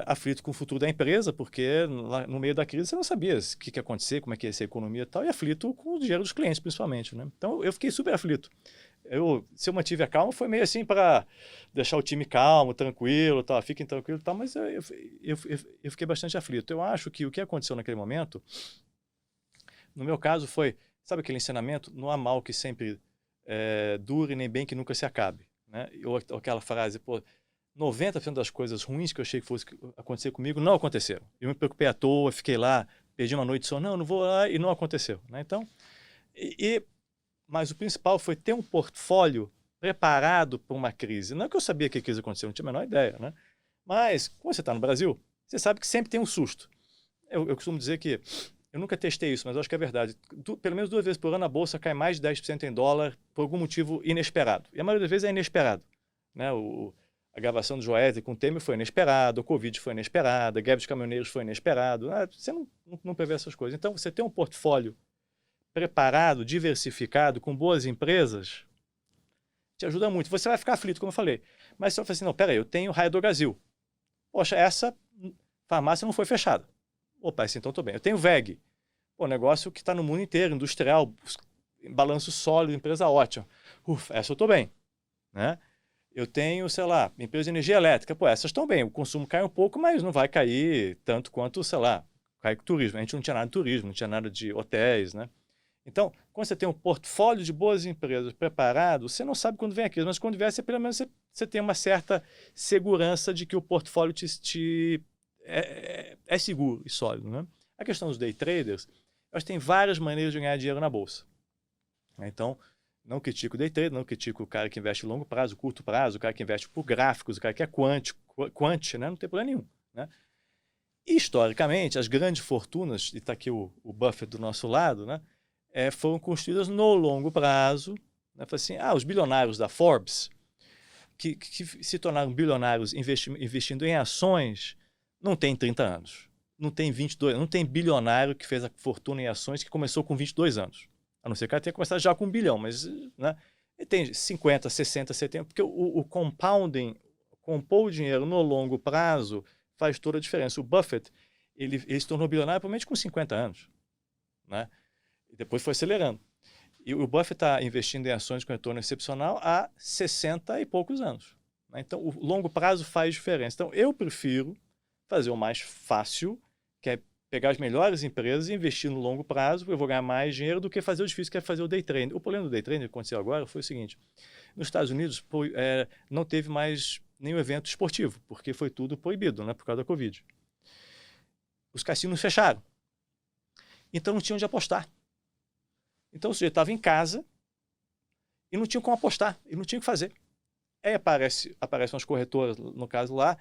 Aflito com o futuro da empresa, porque lá no meio da crise você não sabia o que ia acontecer, como é que ia ser a economia e tal, e aflito com o dinheiro dos clientes, principalmente, né? Então eu fiquei super aflito. Se eu mantive a calma, foi meio assim para deixar o time calmo, tranquilo, tal, fiquem tranquilos, tal, mas eu fiquei bastante aflito. Eu acho que o que aconteceu naquele momento, no meu caso, foi, sabe aquele ensinamento? Não há mal que sempre dure, nem bem que nunca se acabe, né? Ou aquela frase, 90% das coisas ruins que eu achei que fosse acontecer comigo não aconteceram. Eu me preocupei à toa, fiquei lá, perdi uma noite de sono, não vou lá, e não aconteceu, né? Então, mas o principal foi ter um portfólio preparado para uma crise. Não é que eu sabia que a crise aconteceu, não tinha a menor ideia, né? Mas, quando você está no Brasil, você sabe que sempre tem um susto. Eu costumo dizer que, eu nunca testei isso, mas eu acho que é verdade. Pelo menos 2 vezes por ano a Bolsa cai mais de 10% em dólar por algum motivo inesperado. E a maioria das vezes é inesperado, né? A gravação do Joesley com o Temer foi inesperado, o Covid foi inesperado, a greve dos caminhoneiros foi inesperado. Você não prevê essas coisas. Então, você tem um portfólio preparado, diversificado, com boas empresas, te ajuda muito. Você vai ficar aflito, como eu falei. Mas você vai falar assim: não, peraí, eu tenho Raia Drogasil. Poxa, essa farmácia não foi fechada. Opa, então estou bem. Eu tenho VEG. Negócio que está no mundo inteiro, industrial, balanço sólido, empresa ótima. Essa eu estou bem, né? Eu tenho, sei lá, empresa de energia elétrica. Essas estão bem. O consumo cai um pouco, mas não vai cair tanto quanto, sei lá, cai com turismo. A gente não tinha nada de turismo, não tinha nada de hotéis, né? Então, quando você tem um portfólio de boas empresas preparado, você não sabe quando vem a crise, mas quando vier, pelo menos você tem uma certa segurança de que o portfólio é seguro e sólido, né? A questão dos day traders, eu acho que tem várias maneiras de ganhar dinheiro na Bolsa. Então, não critico o day trader, não critico o cara que investe em longo prazo, curto prazo, o cara que investe por gráficos, o cara que é quant, né? Não tem problema nenhum, né? Historicamente, as grandes fortunas, e está aqui o Buffett do nosso lado, né, foram construídas no longo prazo. Né, assim, os bilionários da Forbes, que se tornaram bilionários investindo em ações, não tem 30 anos, não tem 22, não tem bilionário que fez a fortuna em ações que começou com 22 anos. A não ser que ela tenha começado já com 1 bilhão, mas né, ele tem 50, 60, 70, porque o compounding, compor o dinheiro no longo prazo, faz toda a diferença. O Buffett, ele se tornou bilionário provavelmente com 50 anos. Né? E depois foi acelerando. E o Buffett está investindo em ações com retorno excepcional há 60 e poucos anos. Né? Então, o longo prazo faz diferença. Então, eu prefiro fazer o mais fácil, que é pegar as melhores empresas e investir no longo prazo, porque eu vou ganhar mais dinheiro do que fazer o difícil, que é fazer o day trading. O problema do day trading que aconteceu agora foi o seguinte: nos Estados Unidos não teve mais nenhum evento esportivo, porque foi tudo proibido, né, por causa da Covid. Os cassinos fecharam. Então não tinha onde apostar. Então o sujeito estava em casa e não tinha como apostar, e não tinha o que fazer. Aí aparecem umas corretoras, no caso lá,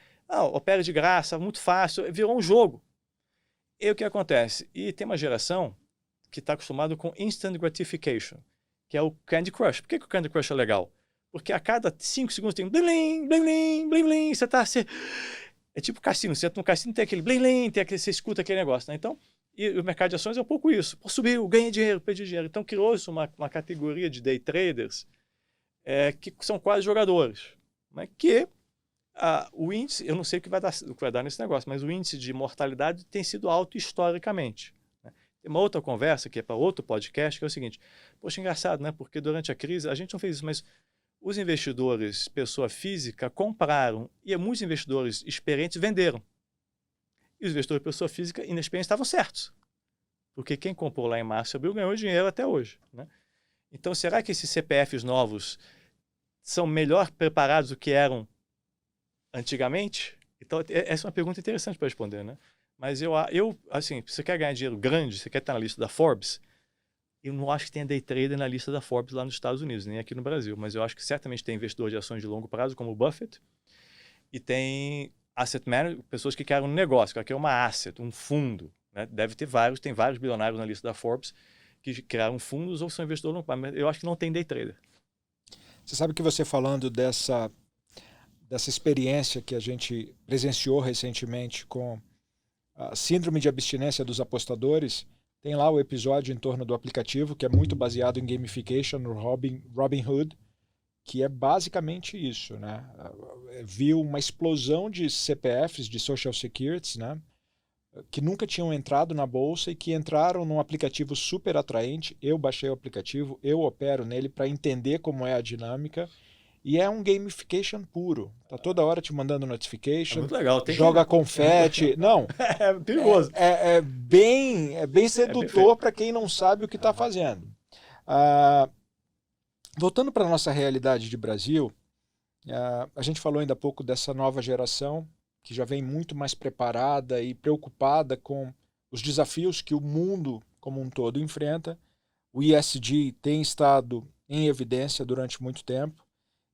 opera de graça, muito fácil, virou um jogo. E o que acontece? E tem uma geração que está acostumada com instant gratification, que é o Candy Crush. Por que o Candy Crush é legal? Porque a cada 5 segundos tem um blim, blim, blim, blim, blim. É tipo cassino. Você entra no cassino, tem aquele blim, blim, você escuta aquele negócio. Né? Então, e o mercado de ações é um pouco isso. Subiu, ganha dinheiro, perdi dinheiro. Então, criou-se uma categoria de day traders que são quase jogadores. Né? Que o índice, eu não sei o que vai dar nesse negócio, mas o índice de mortalidade tem sido alto historicamente. Né? Tem uma outra conversa, que é para outro podcast, que é o seguinte: poxa, engraçado, né? Porque durante a crise, a gente não fez isso, mas os investidores, pessoa física, compraram e muitos investidores experientes venderam. E os investidores, pessoa física, inexperientes, estavam certos. Porque quem comprou lá em março e abril ganhou dinheiro até hoje. Né? Então, será que esses CPFs novos são melhor preparados do que eram antigamente? Então, essa é uma pergunta interessante para responder. Né? Mas assim, se você quer ganhar dinheiro grande, você quer estar na lista da Forbes, eu não acho que tenha day trader na lista da Forbes lá nos Estados Unidos, nem aqui no Brasil, mas eu acho que certamente tem investidor de ações de longo prazo, como o Buffett, e tem asset manager, pessoas que querem um negócio, que querem uma asset, um fundo. Né? Deve ter tem vários bilionários na lista da Forbes que criaram fundos ou são investidores longo prazo, mas eu acho que não tem day trader. Você sabe que você falando dessa experiência que a gente presenciou recentemente com a síndrome de abstinência dos apostadores, tem lá o episódio em torno do aplicativo, que é muito baseado em gamification, no Robinhood, que é basicamente isso. Né? Viu uma explosão de CPFs, de Social Securities, né? Que nunca tinham entrado na bolsa e que entraram num aplicativo super atraente. Eu baixei o aplicativo, eu opero nele para entender como é a dinâmica. E é um gamification puro. Tá toda hora te mandando notification. É muito legal. Joga confete. Não. É perigoso. É bem sedutor para quem não sabe o que está fazendo. Voltando para a nossa realidade de Brasil, a gente falou ainda há pouco dessa nova geração que já vem muito mais preparada e preocupada com os desafios que o mundo como um todo enfrenta. O ESG tem estado em evidência durante muito tempo.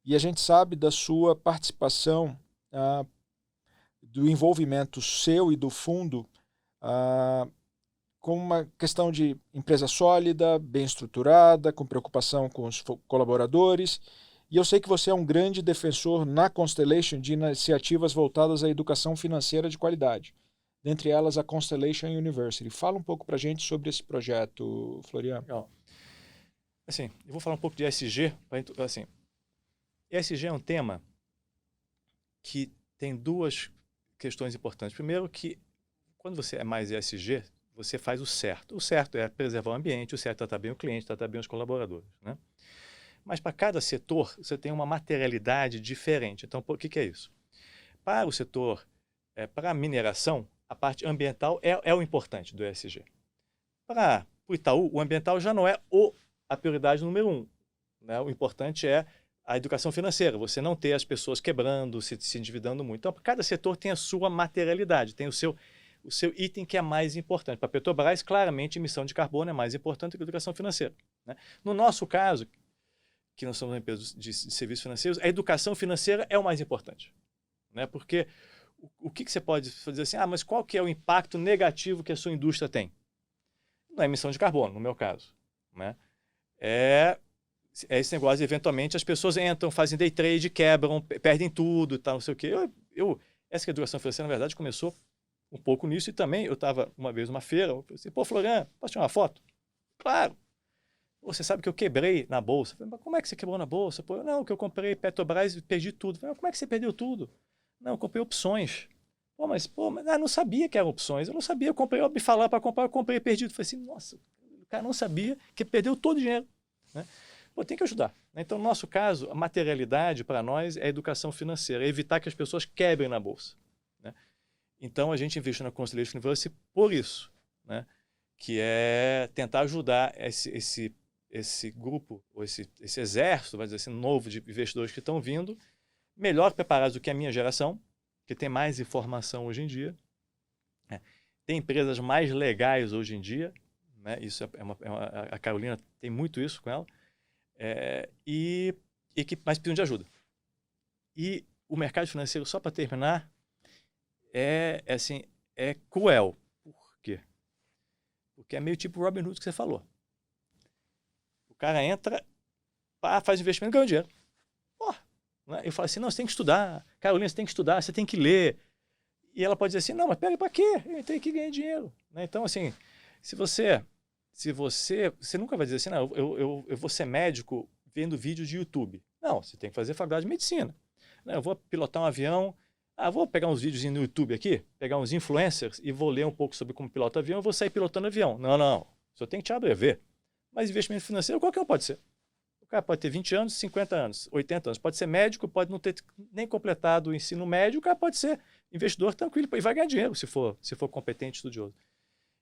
E a gente sabe da sua participação, do envolvimento seu e do fundo com uma questão de empresa sólida, bem estruturada, com preocupação com os colaboradores. E eu sei que você é um grande defensor na Constellation de iniciativas voltadas à educação financeira de qualidade. Dentre elas, a Constellation University. Fala um pouco para a gente sobre esse projeto, Florian. Legal. Assim, eu vou falar um pouco de ESG. Assim, ESG é um tema que tem duas questões importantes. Primeiro que, quando você é mais ESG, você faz o certo. O certo é preservar o ambiente, o certo é tratar bem o cliente, tratar bem os colaboradores. Né? Mas para cada setor, você tem uma materialidade diferente. Então, o que é isso? Para o setor, para a mineração, a parte ambiental é o importante do ESG. Para o Itaú, o ambiental já não é a prioridade número 1. Né? O importante é a educação financeira, você não ter as pessoas quebrando, se endividando muito. Então, cada setor tem a sua materialidade, tem o seu item que é mais importante. Para a Petrobras, claramente, emissão de carbono é mais importante que a educação financeira. Né? No nosso caso, que nós somos uma empresa de serviços financeiros, a educação financeira é o mais importante. Né? Porque o que você pode fazer assim? Mas qual que é o impacto negativo que a sua indústria tem? Na emissão de carbono, no meu caso, né? É esse negócio, eventualmente, as pessoas entram, fazem day trade, quebram, perdem tudo e tal, não sei o quê. Essa educação financeira, na verdade, começou um pouco nisso e também eu estava uma vez numa feira, eu falei assim, pô, Florian, posso tirar uma foto? Claro. Você sabe que eu quebrei na bolsa. Eu falei, mas como é que você quebrou na bolsa? Pô, não, que eu comprei Petrobras e perdi tudo. Eu falei, como é que você perdeu tudo? Não, eu comprei opções. Mas eu não sabia que eram opções. Eu não sabia, eu comprei, eu me falar para comprar, eu comprei perdido. Eu falei assim, nossa, o cara não sabia que perdeu todo o dinheiro, né? Pô, tem que ajudar. Então, no nosso caso, a materialidade para nós é a educação financeira, é evitar que as pessoas quebrem na bolsa, né? Então, a gente investiu na Constellation University por isso, né? Que é tentar ajudar esse grupo, ou esse exército, vai dizer assim, novo de investidores que estão vindo, melhor preparados do que a minha geração, que tem mais informação hoje em dia, né? Tem empresas mais legais hoje em dia, né? Isso a Carolina tem muito isso com ela, e que mais precisam de ajuda. E o mercado financeiro, só para terminar, é cruel. Por quê? Porque é meio tipo o Robin Hood que você falou. O cara entra, faz investimento e ganha dinheiro. Pô, né? Eu falo assim, não, você tem que estudar. Carolina, você tem que estudar, você tem que ler. E ela pode dizer assim, não, mas pera, para quê? Eu tenho que ganhar dinheiro, né? Então, assim, você nunca vai dizer assim, não, eu vou ser médico vendo vídeos de YouTube. Não, você tem que fazer faculdade de medicina. Não, eu vou pilotar um avião, vou pegar uns vídeos no YouTube aqui, pegar uns influencers e vou ler um pouco sobre como pilota avião e vou sair pilotando avião. Não, só tem que tirar brevet. Mas investimento financeiro, qualquer um pode ser. O cara pode ter 20 anos, 50 anos, 80 anos. Pode ser médico, pode não ter nem completado o ensino médio, o cara pode ser investidor tranquilo e vai ganhar dinheiro se for competente e estudioso.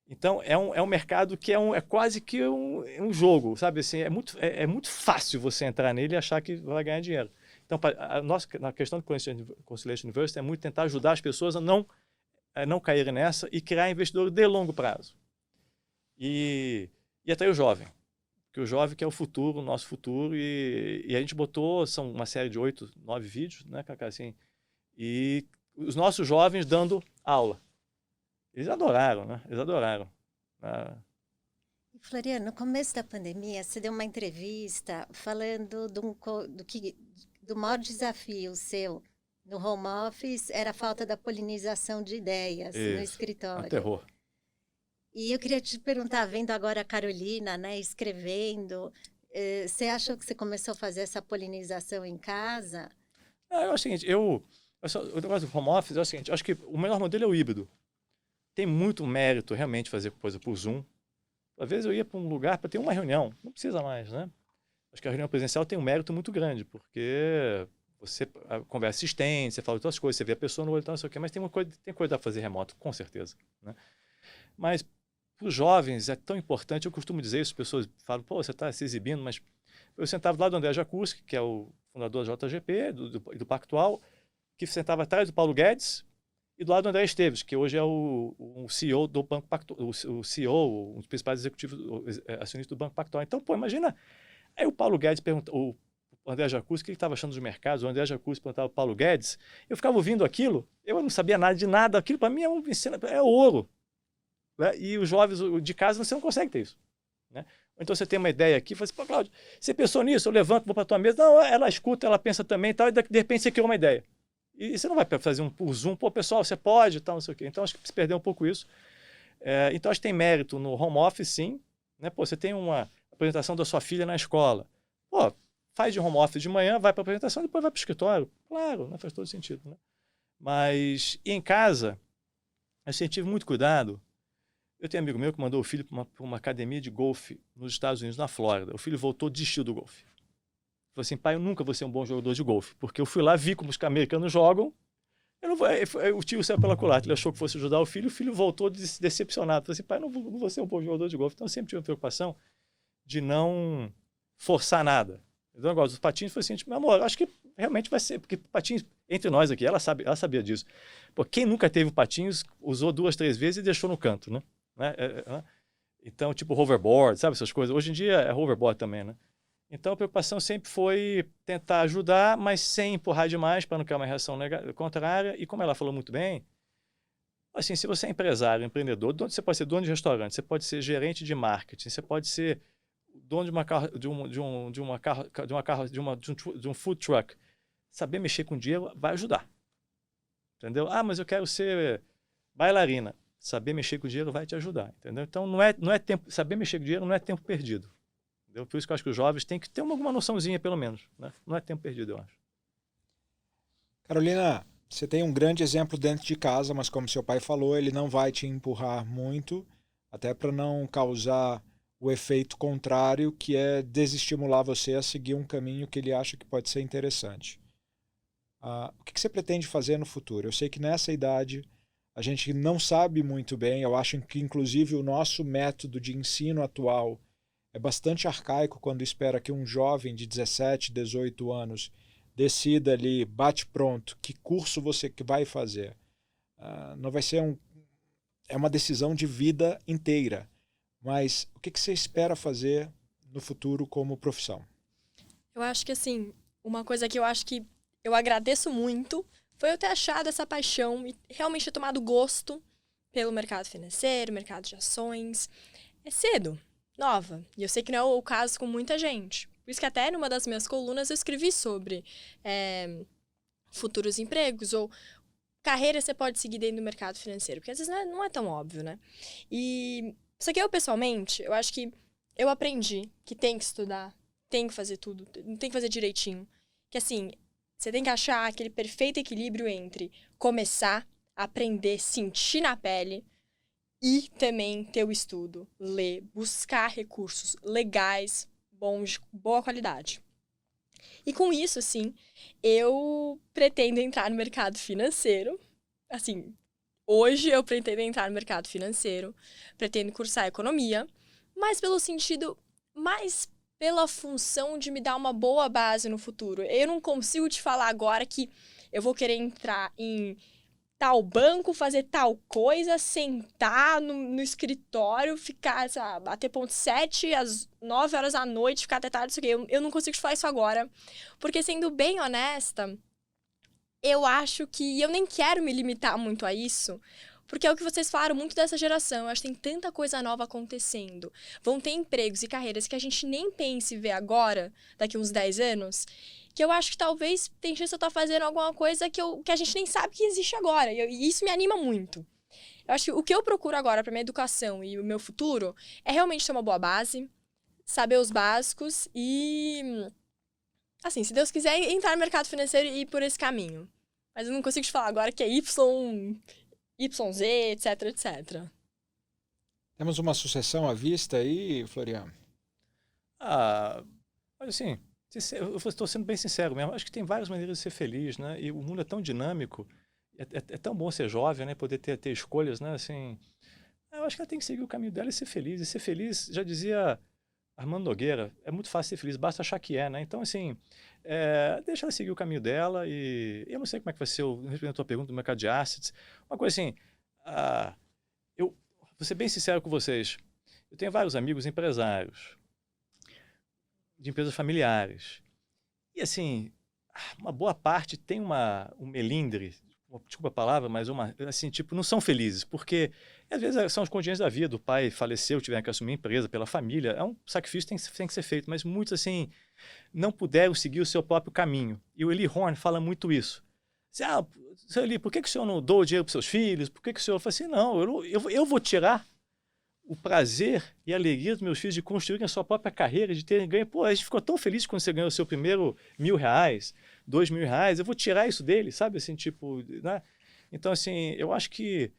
Então, é um mercado que é quase que um jogo, sabe? Assim, é muito fácil você entrar nele e achar que vai ganhar dinheiro. Então, na questão do Constellation University é muito tentar ajudar as pessoas a não caírem nessa e criar investidor de longo prazo. E até o jovem. Porque o jovem que é o futuro, o nosso futuro. E a gente botou, são uma série de 8, 9 vídeos, né, Cacá? Assim, e os nossos jovens dando aula. Eles adoraram, né? Eles adoraram. Floriano, no começo da pandemia, você deu uma entrevista falando do maior desafio seu no home office era a falta da polinização de ideias no escritório. É um terror. E eu queria te perguntar, vendo agora a Carolina, né, escrevendo, você achou que você começou a fazer essa polinização em casa? É o seguinte, o negócio do home office é o seguinte, eu acho que o melhor modelo é o híbrido. Tem muito mérito realmente fazer coisa por Zoom. Às vezes eu ia para um lugar para ter uma reunião, não precisa mais, né? Acho que a reunião presencial tem um mérito muito grande, porque você conversa assistente, você fala outras coisas, você vê a pessoa no olho, não sei o quê, mas tem coisa a fazer remoto, com certeza, né? Mas para os jovens é tão importante, eu costumo dizer isso, as pessoas falam, pô, você está se exibindo, mas eu sentava do lado do André Jacuzzi, que é o fundador da JGP, do Pactual, que sentava atrás do Paulo Guedes, e do lado do André Esteves, que hoje é o CEO do Banco Pactual, o CEO, um dos principais executivos acionistas do Banco Pactual. Então, pô, imagina, aí o Paulo Guedes pergunta, o André Jacuzzi, o que ele estava achando dos mercados, o André Jacuzzi perguntava ao Paulo Guedes, eu ficava ouvindo aquilo, eu não sabia nada de nada, aquilo para mim é ouro, né? E os jovens de casa, você não consegue ter isso, né? Então você tem uma ideia aqui, fala assim, pô, Cláudio, você pensou nisso, eu levanto, vou para a tua mesa, não, ela escuta, ela pensa também, tal, e de repente você criou uma ideia. E você não vai fazer por Zoom, pô, pessoal, você pode, tal, não sei o quê. Então, acho que se perdeu um pouco isso. Então, acho que tem mérito no home office, sim. Né? Pô, você tem uma apresentação da sua filha na escola. Pô, faz de home office de manhã, vai para a apresentação, depois vai para o escritório. Claro, né? Faz todo sentido. Né? Mas, em casa, eu sempre tive muito cuidado. Eu tenho um amigo meu que mandou o filho para uma academia de golfe nos Estados Unidos, na Flórida. O filho voltou, desistiu do golfe. Falei assim, pai, eu nunca vou ser um bom jogador de golfe, porque eu fui lá, vi como os americanos jogam, o tio saiu pela culatra, ele achou que fosse ajudar o filho voltou decepcionado. Falei assim, pai, eu não vou ser um bom jogador de golfe. Então, eu sempre tive uma preocupação de não forçar nada. Eu não gosto dos patins, foi assim, meu amor, acho que realmente vai ser, porque patins, entre nós aqui, ela sabia disso. Pô, quem nunca teve patins, usou 2, 3 vezes e deixou no canto, né? Então, tipo hoverboard, sabe essas coisas? Hoje em dia é hoverboard também, né? Então, a preocupação sempre foi tentar ajudar, mas sem empurrar demais para não criar uma reação contrária. E como ela falou muito bem, assim, se você é empresário, empreendedor, você pode ser dono de restaurante, você pode ser gerente de marketing, você pode ser dono de um food truck. Saber mexer com dinheiro vai ajudar. Entendeu? Ah, mas eu quero ser bailarina. Saber mexer com dinheiro vai te ajudar. Entendeu? Então, não é tempo, saber mexer com dinheiro não é tempo perdido. Entendeu? Por isso que eu acho que os jovens têm que ter alguma noçãozinha, pelo menos. Né? Não é tempo perdido, eu acho. Carolina, você tem um grande exemplo dentro de casa, mas como seu pai falou, ele não vai te empurrar muito, até para não causar o efeito contrário, que é desestimular você a seguir um caminho que ele acha que pode ser interessante. O que você pretende fazer no futuro? Eu sei que nessa idade a gente não sabe muito bem, eu acho que inclusive o nosso método de ensino atual é bastante arcaico quando espera que um jovem de 17, 18 anos decida ali, bate pronto, que curso você que vai fazer. Não vai ser é uma decisão de vida inteira. Mas o que você espera fazer no futuro como profissão? Eu acho que, assim, uma coisa que eu acho que eu agradeço muito foi eu ter achado essa paixão e realmente ter tomado gosto pelo mercado financeiro, mercado de ações. É cedo, nova. E eu sei que não é o caso com muita gente. Por isso que até numa das minhas colunas eu escrevi sobre futuros empregos ou carreira você pode seguir dentro do mercado financeiro. Porque às vezes não é tão óbvio, né? E só que eu, pessoalmente, eu acho que eu aprendi que tem que estudar, tem que fazer tudo, tem que fazer direitinho. Que assim, você tem que achar aquele perfeito equilíbrio entre começar, aprender, sentir na pele e também ter o estudo, ler, buscar recursos legais, bons, de boa qualidade. E com isso, assim, eu pretendo entrar no mercado financeiro. Assim, hoje eu pretendo entrar no mercado financeiro, pretendo cursar economia, mas pelo sentido, mais pela função de me dar uma boa base no futuro. Eu não consigo te falar agora que eu vou querer entrar em tal banco, fazer tal coisa, sentar no escritório, ficar, sei lá, bater ponto 7 às 9 horas da noite, ficar até tarde, isso aqui. Eu não consigo te falar isso agora. Porque, sendo bem honesta, eu acho que eu nem quero me limitar muito a isso, porque é o que vocês falaram muito dessa geração. Eu acho que tem tanta coisa nova acontecendo. Vão ter empregos e carreiras que a gente nem pensa em ver agora, daqui uns 10 anos, que eu acho que talvez tem chance de eu estar fazendo alguma coisa que a gente nem sabe que existe agora. E isso me anima muito. Eu acho que o que eu procuro agora para minha educação e o meu futuro é realmente ter uma boa base, saber os básicos e, assim, se Deus quiser, entrar no mercado financeiro e ir por esse caminho. Mas eu não consigo te falar agora que é YZ, etc, etc. Temos uma sucessão à vista aí, Floriano? Assim, eu estou sendo bem sincero mesmo. Acho que tem várias maneiras de ser feliz, né? E o mundo é tão dinâmico. É tão bom ser jovem, né? Poder ter escolhas, né? Assim, eu acho que ela tem que seguir o caminho dela e ser feliz. E ser feliz, já dizia Armando Nogueira, é muito fácil ser feliz, basta achar que é, né? Então, assim, deixa ela seguir o caminho dela e eu não sei como é que vai ser, respondendo a tua pergunta do mercado de assets, uma coisa assim, eu vou ser bem sincero com vocês, eu tenho vários amigos empresários, de empresas familiares, e assim, uma boa parte tem um melindre, desculpa a palavra, mas assim, tipo, não são felizes, porque às vezes são os contingentes da vida, o pai faleceu, tiveram que assumir a empresa pela família, é um sacrifício que tem que ser feito, mas muitos, assim, não puderam seguir o seu próprio caminho. E o Eli Horn fala muito isso. Seu Eli, por que o senhor não doa o dinheiro para os seus filhos? Por que o senhor fala assim, não, eu vou tirar o prazer e a alegria dos meus filhos de construírem a sua própria carreira, de terem ganho. Pô, a gente ficou tão feliz quando você ganhou o seu primeiro R$1.000, R$2.000, eu vou tirar isso dele, sabe? Assim, tipo, né? Então, assim, eu acho que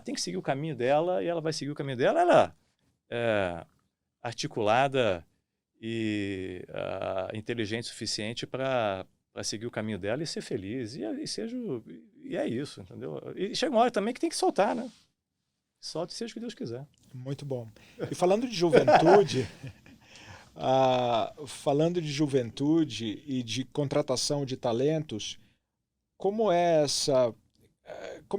tem que seguir o caminho dela e ela vai seguir o caminho dela. Ela é articulada e inteligente o suficiente para seguir o caminho dela e ser feliz. E é isso, entendeu? E chega uma hora também que tem que soltar, né? Solte e seja o que Deus quiser. Muito bom. E falando de juventude, falando de juventude e de contratação de talentos, como é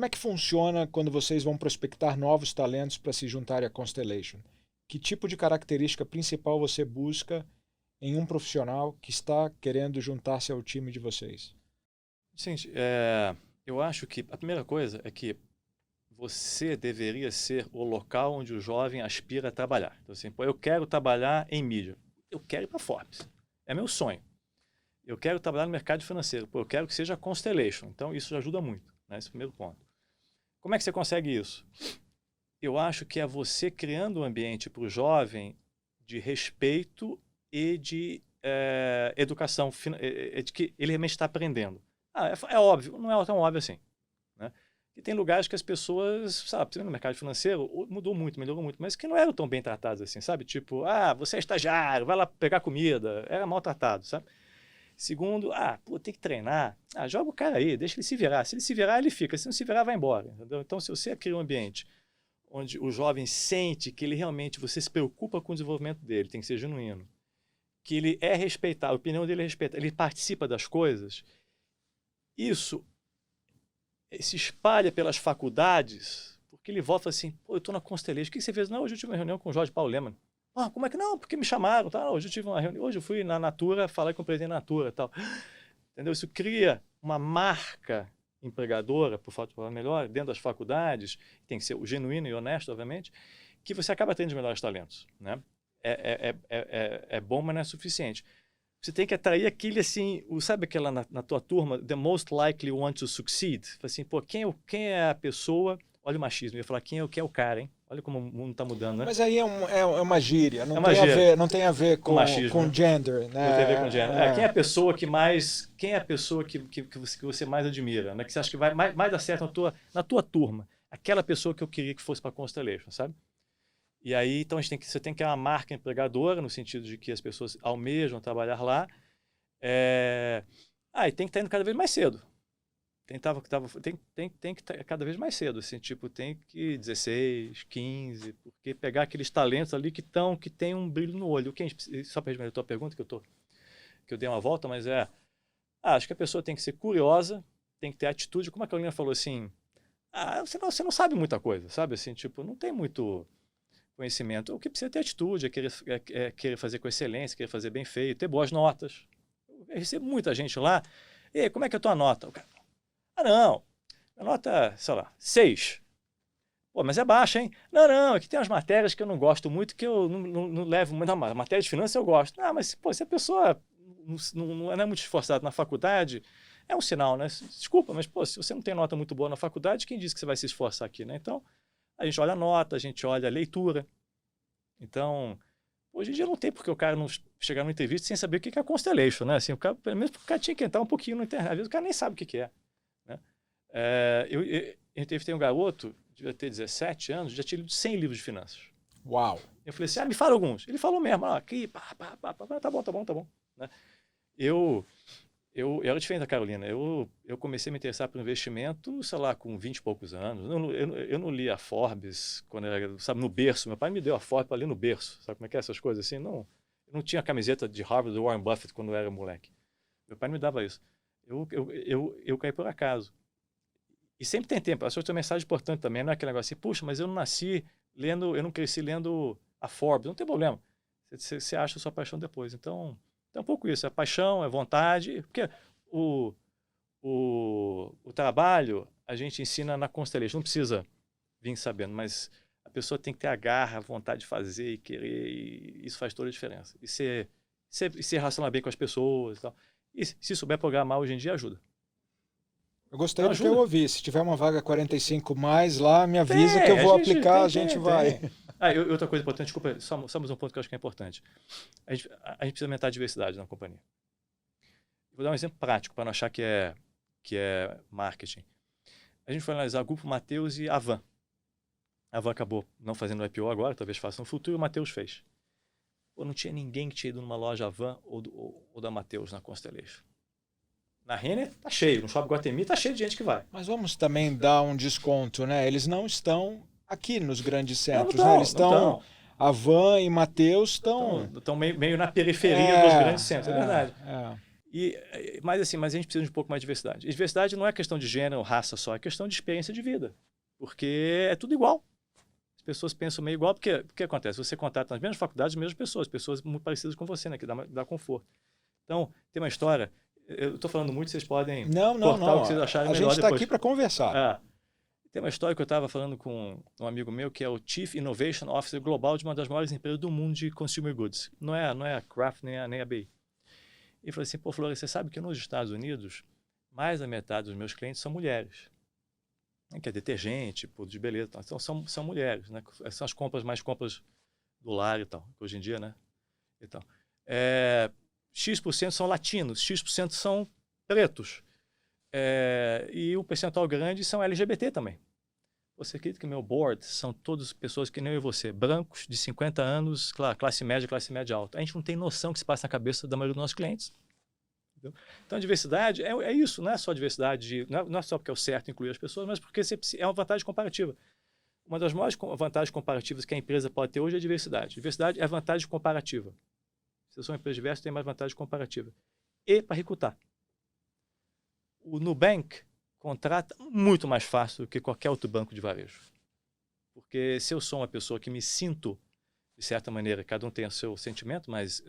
que funciona quando vocês vão prospectar novos talentos para se juntarem à Constellation? Que tipo de característica principal você busca em um profissional que está querendo juntar-se ao time de vocês? Gente, eu acho que a primeira coisa é que você deveria ser o local onde o jovem aspira a trabalhar. Então, assim, pô, eu quero trabalhar em mídia. Eu quero ir para a Forbes. É meu sonho. Eu quero trabalhar no mercado financeiro. Pô, eu quero que seja a Constellation. Então, isso ajuda muito, né? Esse é o primeiro ponto. Como é que você consegue isso? Eu acho que é você criando um ambiente para o jovem de respeito e de educação, de que ele realmente está aprendendo. É óbvio, não é tão óbvio assim, né? E tem lugares que as pessoas, sabe, no mercado financeiro mudou muito, melhorou muito, mas que não eram tão bem tratados assim, sabe? Tipo, você é estagiário, vai lá pegar comida. Era maltratado, sabe? Segundo, pô, tem que treinar. Joga o cara aí, deixa ele se virar. Se ele se virar, ele fica. Se não se virar, vai embora. Entendeu? Então, se você cria um ambiente onde o jovem sente que ele realmente, você se preocupa com o desenvolvimento dele, tem que ser genuíno, que ele é respeitado, a opinião dele é respeitada, ele participa das coisas, isso se espalha pelas faculdades, porque ele volta assim, pô, eu estou na Constellation, o que você fez? Não, hoje eu tive uma reunião com o Jorge Paulo Lemann. Como é que não? Porque me chamaram, tá? Hoje eu tive uma reunião, hoje eu fui na Natura, falei com o presidente da Natura, tal. Entendeu? Isso cria uma marca empregadora, por falta de palavra melhor, dentro das faculdades, tem que ser o genuíno e honesto, obviamente, que você acaba tendo os melhores talentos, né? É bom, mas não é suficiente. Você tem que atrair aquele, assim, sabe aquela na tua turma, the most likely one to succeed? Assim, pô, quem é a pessoa, olha o machismo, eu ia falar quem é o cara, hein? Olha como o mundo está mudando, né? Mas aí é uma gíria, não, não tem a ver com machismo, com gender, né? Não tem a ver com gender. Quem é a pessoa que você mais admira, né? Que você acha que vai mais dar certo na tua turma? Aquela pessoa que eu queria que fosse para a Constellation, sabe? E aí, então, você tem que ter uma marca empregadora, no sentido de que as pessoas almejam trabalhar lá. E tem que estar indo cada vez mais cedo. Tem que estar cada vez mais cedo, assim, tipo, tem que 16, 15, porque pegar aqueles talentos ali que tem um brilho no olho. Só para responder a tua pergunta, que eu dei uma volta, mas acho que a pessoa tem que ser curiosa, tem que ter atitude, como a Carolina falou assim, você não sabe muita coisa, sabe, assim, tipo, não tem muito conhecimento. O que precisa ter atitude, querer fazer com excelência, querer fazer bem feito, ter boas notas. Eu recebo muita gente lá, e como é que é a tua nota? O cara, não, a nota, sei lá, 6. Pô, mas é baixa, hein? Não, aqui tem umas matérias que eu não gosto muito, que eu não levo muito. Não, matéria de finanças eu gosto. Mas, pô, se a pessoa não é muito esforçada na faculdade, é um sinal, né? Desculpa, mas, pô, se você não tem nota muito boa na faculdade, quem diz que você vai se esforçar aqui, né? Então, a gente olha a nota, a gente olha a leitura. Então, hoje em dia não tem porque o cara não chegar numa entrevista sem saber o que é a Constellation, né? Assim, pelo menos o cara tinha que entrar um pouquinho na internet. Às vezes o cara nem sabe o que é. Né? Eu entrevistei um garoto, devia ter 17 anos, já tinha lido 100 livros de finanças. Uau! Eu falei assim, me fala alguns. Ele falou mesmo, aqui, tá bom. Né? Eu era diferente da Carolina. Eu comecei a me interessar por investimento, sei lá, com 20 e poucos anos. Eu não li a Forbes quando eu era, sabe, no berço. Meu pai me deu a Forbes para ler no berço. Sabe como é que é essas coisas assim? Eu não tinha a camiseta de Harvard do Warren Buffett quando eu era moleque. Meu pai não me dava isso. Eu caí por acaso. E sempre tem tempo. Essa é outra mensagem importante também. Não é aquele negócio assim, puxa, mas eu não nasci lendo, eu não cresci lendo a Forbes. Não tem problema. Você acha a sua paixão depois. Então, é um pouco isso. É paixão, é vontade. Porque o trabalho a gente ensina na Constellation. Não precisa vir sabendo, mas a pessoa tem que ter a garra, a vontade de fazer e querer. E isso faz toda a diferença. E se relacionar bem com as pessoas e tal. E se souber programar hoje em dia, ajuda. Eu gostei do que eu ouvi. Se tiver uma vaga 45 mais lá, me avisa que eu vou aplicar, a gente vai. Outra coisa importante, desculpa, só mais um ponto que eu acho que é importante. A gente precisa aumentar a diversidade na companhia. Vou dar um exemplo prático para não achar que é marketing. A gente foi analisar o Grupo Mateus e a Van. A Van acabou não fazendo o IPO agora, talvez faça no futuro, e o Mateus fez. Pô, não tinha ninguém que tinha ido numa loja Van ou da Mateus na Constellation. Na Renner tá cheio, no Shopping Guatemi tá cheio de gente que vai. Mas vamos também dar um desconto, né? Eles não estão aqui nos grandes centros, não, né? Eles estão... A Van e Mateus estão meio na periferia dos grandes centros, é verdade. Mas a gente precisa de um pouco mais de diversidade. E diversidade não é questão de gênero, raça só, é questão de experiência de vida. Porque é tudo igual. As As pessoas pensam meio igual, porque o que acontece? Você contrata nas mesmas faculdades, as mesmas pessoas muito parecidas com você, né? Que dá conforto. Então, tem uma história, eu estou falando muito, vocês podem cortar o que vocês acharem melhor depois. A gente está aqui para conversar. Tem uma história que eu estava falando com um amigo meu, que é o Chief Innovation Officer Global de uma das maiores empresas do mundo de consumer goods. Não é a Kraft nem a BI. Ele falou assim, pô, Flores, você sabe que nos Estados Unidos, mais da metade dos meus clientes são mulheres. Que é detergente, produto de beleza. Então, são mulheres, né? São as compras do lar e tal, hoje em dia, né? Então, X% são latinos, X% são pretos. E um percentual grande são LGBT também. Você acredita que meu board são todas pessoas que nem eu e você, brancos, de 50 anos, claro, classe média alta. A gente não tem noção do que se passa na cabeça da maioria dos nossos clientes. Entendeu? Então, a diversidade é isso, não é só diversidade, não é só porque é o certo incluir as pessoas, mas porque é uma vantagem comparativa. Uma das maiores vantagens comparativas que a empresa pode ter hoje é a diversidade. Diversidade é vantagem comparativa. Se eu sou uma empresa diversa, tem mais vantagem comparativa. E para recrutar. O Nubank contrata muito mais fácil do que qualquer outro banco de varejo. Porque se eu sou uma pessoa que me sinto, de certa maneira, cada um tem o seu sentimento, mas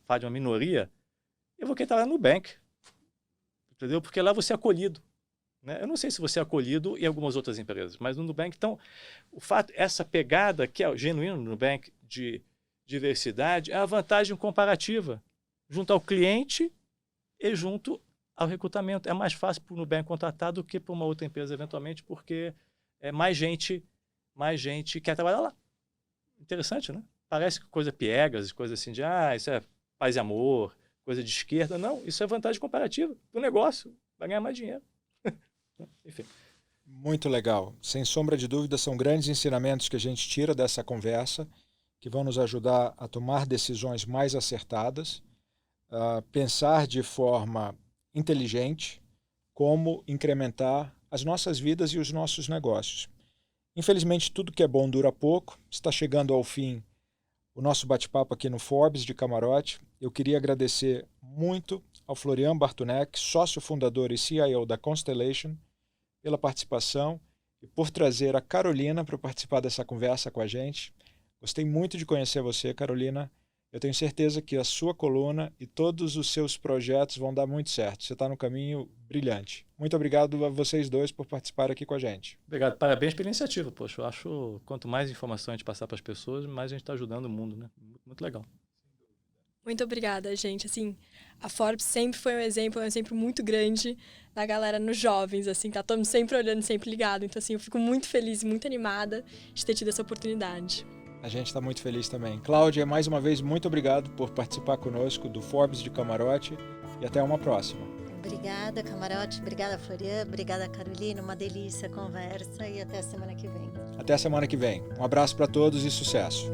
faz de uma minoria, eu vou querer estar lá no Nubank. Entendeu? Porque lá você é acolhido. Né? Eu não sei se você é acolhido em algumas outras empresas, mas no Nubank, então, essa pegada que é o genuíno no Nubank de diversidade é a vantagem comparativa junto ao cliente e junto ao recrutamento. É mais fácil para o Nubank contratar do que para uma outra empresa, eventualmente, porque mais gente quer trabalhar lá. Interessante, né? Parece coisa piegas, coisa assim de, isso é paz e amor, coisa de esquerda. Não, isso é vantagem comparativa do negócio. Vai ganhar mais dinheiro. Enfim. Muito legal. Sem sombra de dúvida, são grandes ensinamentos que a gente tira dessa conversa, que vão nos ajudar a tomar decisões mais acertadas, a pensar de forma inteligente como incrementar as nossas vidas e os nossos negócios. Infelizmente, tudo que é bom dura pouco. Está chegando ao fim o nosso bate-papo aqui no Forbes de Camarote. Eu queria agradecer muito ao Florian Bartunek, sócio fundador e CIO da Constellation, pela participação e por trazer a Carolina para participar dessa conversa com a gente. Gostei muito de conhecer você, Carolina. Eu tenho certeza que a sua coluna e todos os seus projetos vão dar muito certo. Você está no caminho brilhante. Muito obrigado a vocês dois por participar aqui com a gente. Obrigado. Parabéns pela iniciativa. Poxa, eu acho quanto mais informação a gente passar para as pessoas, mais a gente está ajudando o mundo, né? Muito legal. Muito obrigada, gente. Assim, a Forbes sempre foi um exemplo muito grande da galera nos jovens, assim, tá todo mundo sempre olhando, sempre ligado. Então, assim, eu fico muito feliz e muito animada de ter tido essa oportunidade. A gente está muito feliz também. Cláudia, mais uma vez, muito obrigado por participar conosco do Forbes de Camarote e até uma próxima. Obrigada, Camarote. Obrigada, Florian. Obrigada, Carolina. Uma delícia a conversa e até a semana que vem. Até a semana que vem. Um abraço para todos e sucesso.